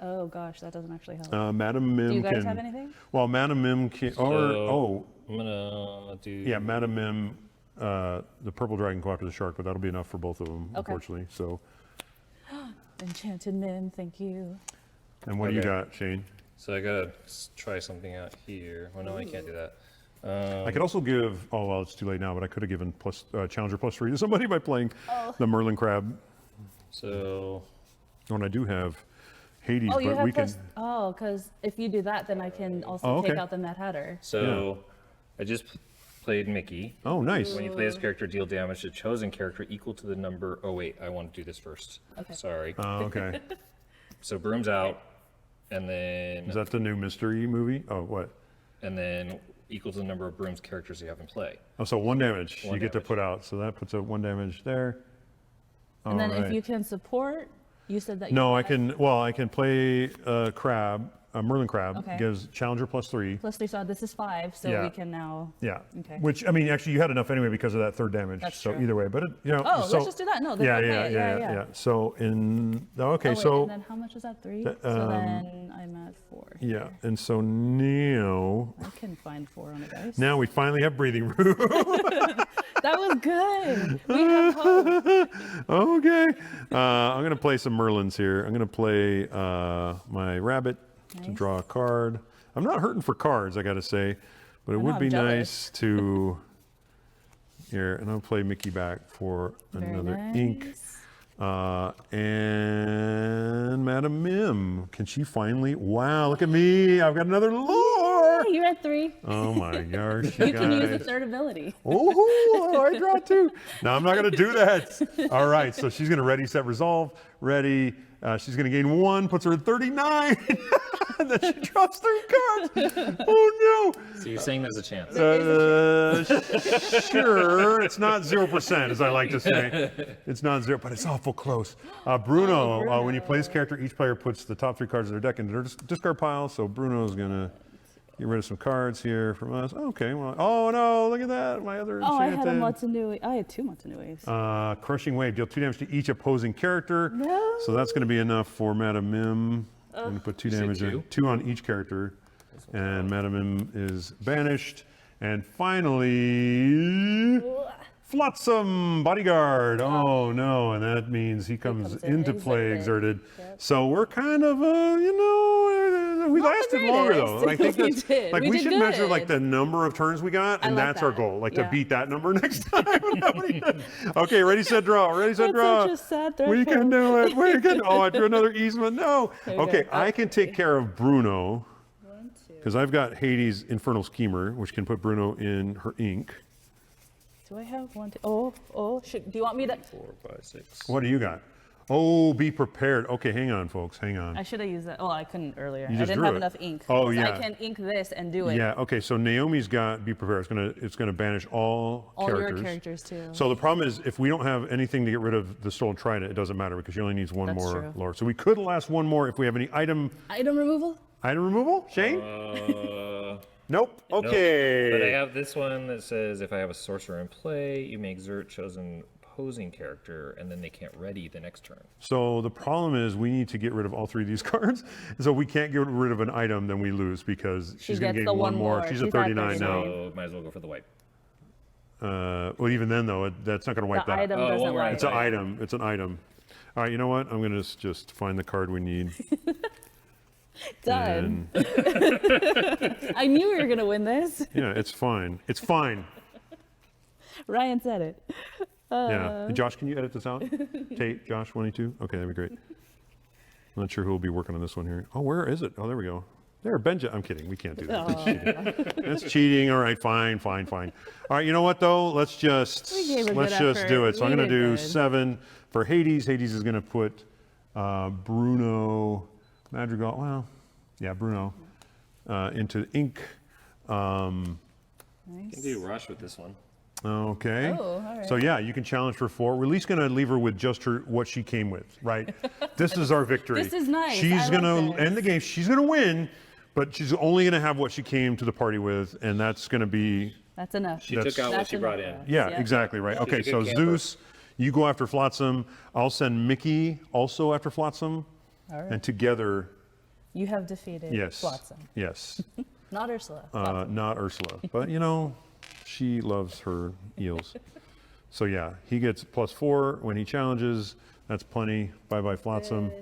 Oh gosh, that doesn't actually help. Madam Mim Do you guys can. have anything? Well, Madam Mim can. I'm gonna do. Yeah, Madam Mim. The purple dragon go after the shark, but that'll be enough for both of them, Okay. unfortunately. So, Enchanted Mim, thank you. and what do you Okay. got, Shane? So I gotta try something out here. Oh no, I can't do that. I could also give. Oh well, it's too late now. But I could have given challenger +3 to somebody by playing the Merlin crab. So Oh, and I do have Hades, Oh, you but have we can. plus. Oh, because if you do that, then I can also Oh, take okay. out the Mad Hatter. So I just played Mickey. Oh, nice. When you play this character, deal damage to chosen character equal to the number. Oh wait, I want to do this first. Okay. Sorry. Okay. So Broom's out, and Is then that the new mystery movie? Oh, what? equal to the number of Broom's characters you have in play. Oh, so 1 damage One you get to damage. put out. So that puts a 1 damage there. And then Alright. if you can support, you said that. No, I have can. Well, I can play crab. Merlin crab Okay. gives challenger +3. Plus 3, so this is 5, so Yeah. we can now. Yeah. Okay. Which I mean, actually, you had enough anyway because of that 3rd damage. That's so true. either way, but Oh, so, let's just do that. No, then Yeah, I'll play yeah, it. yeah. So okay, Oh, wait, so and then how much is that? 3. So um, then I'm at 4. yeah, and so now I can find 4 on a dice. now we finally have breathing room. That was good. We have hope. Okay, I'm gonna play some Merlins here. I'm gonna play my rabbit to Nice. draw a card. I'm not hurting for cards, I gotta say, but it I know, would I'm be jealous. nice to. Here, and I'll play Mickey back for Very another nice. ink. And Madam Mim, can she finally? Wow, look at me! I've got another lore. You're at 3. Oh my gosh, You can use the guys. 3rd ability. Oh, I draw 2. No, I'm not going to do that. All right, so she's going to ready, set, resolve. Ready. She's going to gain 1, puts her at 39. And then she draws 3 cards. Oh, So you're saying there's a chance. no. Sure. It's not 0%, as I like to say. It's not 0, but it's awful close. Bruno, when you play this character, each player puts the top 3 cards of their deck into their discard pile. So Bruno's going to get rid of some cards here from us. Okay, well, oh no, look at that. My other Oh, I enchanted. had a Motunui. I had 2 Motunuis. Crushing Wave, deal 2 damage to each opposing character. No. So that's going to be enough for Madam Mim. I'm going to put 2 said damage in, 2? 2 on each character. And Madam M is banished. And finally, Flotsam, Bodyguard. Oh no, and that means he comes into play exerted. So we're kind of, we lasted longer though. I think that's, like we should measure like the number of turns we got, and that's our goal, like to beat that number next time. Okay, ready, set, draw. Ready, set, draw. We can do it. We can. Oh, I drew another easement. No. Okay, I can take care of Bruno because I've got Hades' Infernal Schemer, which can put Bruno in her ink. Do I have 1, 2? Do you want me to? 4, 5, 6. What do you got? Oh, be prepared. Okay, hang on, folks. Hang on. I should have used that. Oh, I couldn't earlier. You I just didn't drew have it. enough ink. Oh, So yeah. I can ink this and do it. Yeah. Okay. So Naomi's got be prepared. It's gonna banish all characters. Your characters too. So the problem is if we don't have anything to get rid of the stolen trident, it doesn't matter because she only needs one That's more true. lore. So we could last one more if we have any item removal. removal. Shane? Nope. Nope. Okay. But I have this one that says if I have a sorcerer in play, you may exert chosen opposing character, and then they can't ready the next turn. So the problem is we need to get rid of all 3 of these cards. So if we can't get rid of an item, then we lose because she's going to gets gain the one one more. more. She's She's at at 39 now. So might as well go for the wipe. Well, even then though, that's not going to wipe The that. item doesn't right. wipe. It's an item. It's an item. All right, you know what? I'm going to just find the card we need. Done. And, I knew we were gonna win this. yeah, it's fine. It's fine. Ryan said it. Yeah. Hey, Josh, can you edit this out? Tate, Josh, 22? Okay, that'd be great. I'm not sure who will be working on this one here. Oh, where is it? Oh, there we go. There, Benja. I'm kidding. We can't do that. That's cheating. That's cheating. All right, fine. All right, you know what though? Let's just gave a good do it. effort. So I'm We going to did do good. 7 for Hades. Hades is going to put Bruno Madrigal. Well, yeah, Bruno into ink. You can do rush with this one. Okay. Oh, all right. So yeah, you can challenge for 4. We're at least going to leave her with just what she came with, right? This is our victory. This is nice. She's I going like to this. end the game. She's going to win, but she's only going to have what she came to the party with, and that's going to be. That's enough. She took out what she brought in. Yeah, Yeah. exactly right. Okay, a good so camper. Zeus, you go after Flotsam. I'll send Mickey also after Flotsam, All right. and together, You have defeated yes, Flotsam. yes, Not Ursula. not Ursula, but she loves her eels. So yeah, he gets +4 when he challenges. That's plenty. Bye bye Flotsam.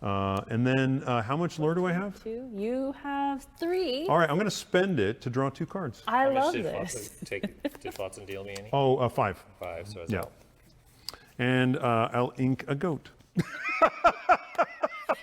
And then how much lore do I have? 2. You have 3. All right, I'm going to spend it to draw 2 cards. I How much love did this. Did Flotsam deal me any? Oh, 5. 5, so as Yeah. well. And I'll ink a goat.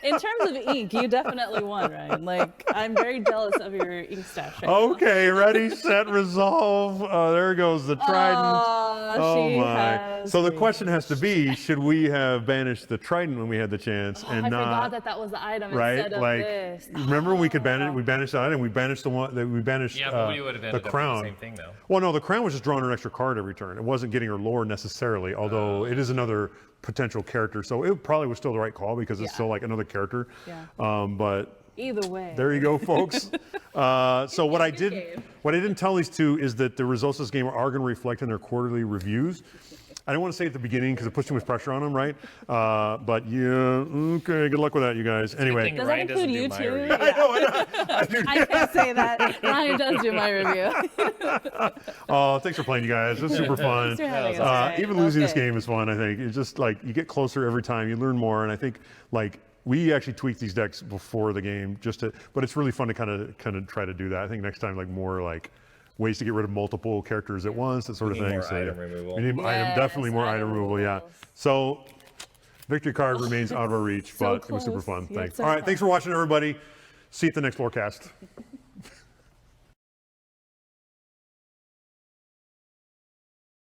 In terms of ink, you definitely won, Ryan. Like, I'm very jealous of your ink stash. Right now. Okay, ready, set, resolve. There goes the trident. Oh she my. has So the me. question has to be, should we have banished the trident when we had the chance and I not forgot that was the item right? instead of Like this. remember we could banish we banished the item, we banished the one that we banished Yeah, but we would have the ended up crown. with the same thing though. Well, no, the crown was just drawing an extra card every turn. It wasn't getting her lore necessarily, although it is another potential character. So it probably was still the right call because it's Yeah. still like another character. Yeah. But Either way. there you go, folks. So what I didn't tell these 2 is that the results of this game are going to reflect in their quarterly reviews. I didn't want to say at the beginning because it puts too much pressure on them, right? But yeah, okay, good luck with that, you guys. Anyway. Does that Ryan doesn't include you do my too? review. I can't say that. Ryan does do my review. Oh, thanks for playing, you guys. It's super fun. Thanks for having us, Ryan. Even losing this Okay. game is fun, I think. It's just like you get closer every time, you learn more, and I think like we actually tweaked these decks before the game but it's really fun to kind of try to do that. I think next time like more like ways to get rid of multiple characters at once, that sort of We need thing. more item removal. We need definitely more item removal, yeah. So victory card remains out of our reach, So but it was super close. fun. Yeah, Thanks. so All right, fun. thanks for watching, everybody. See you at the next Lorecast.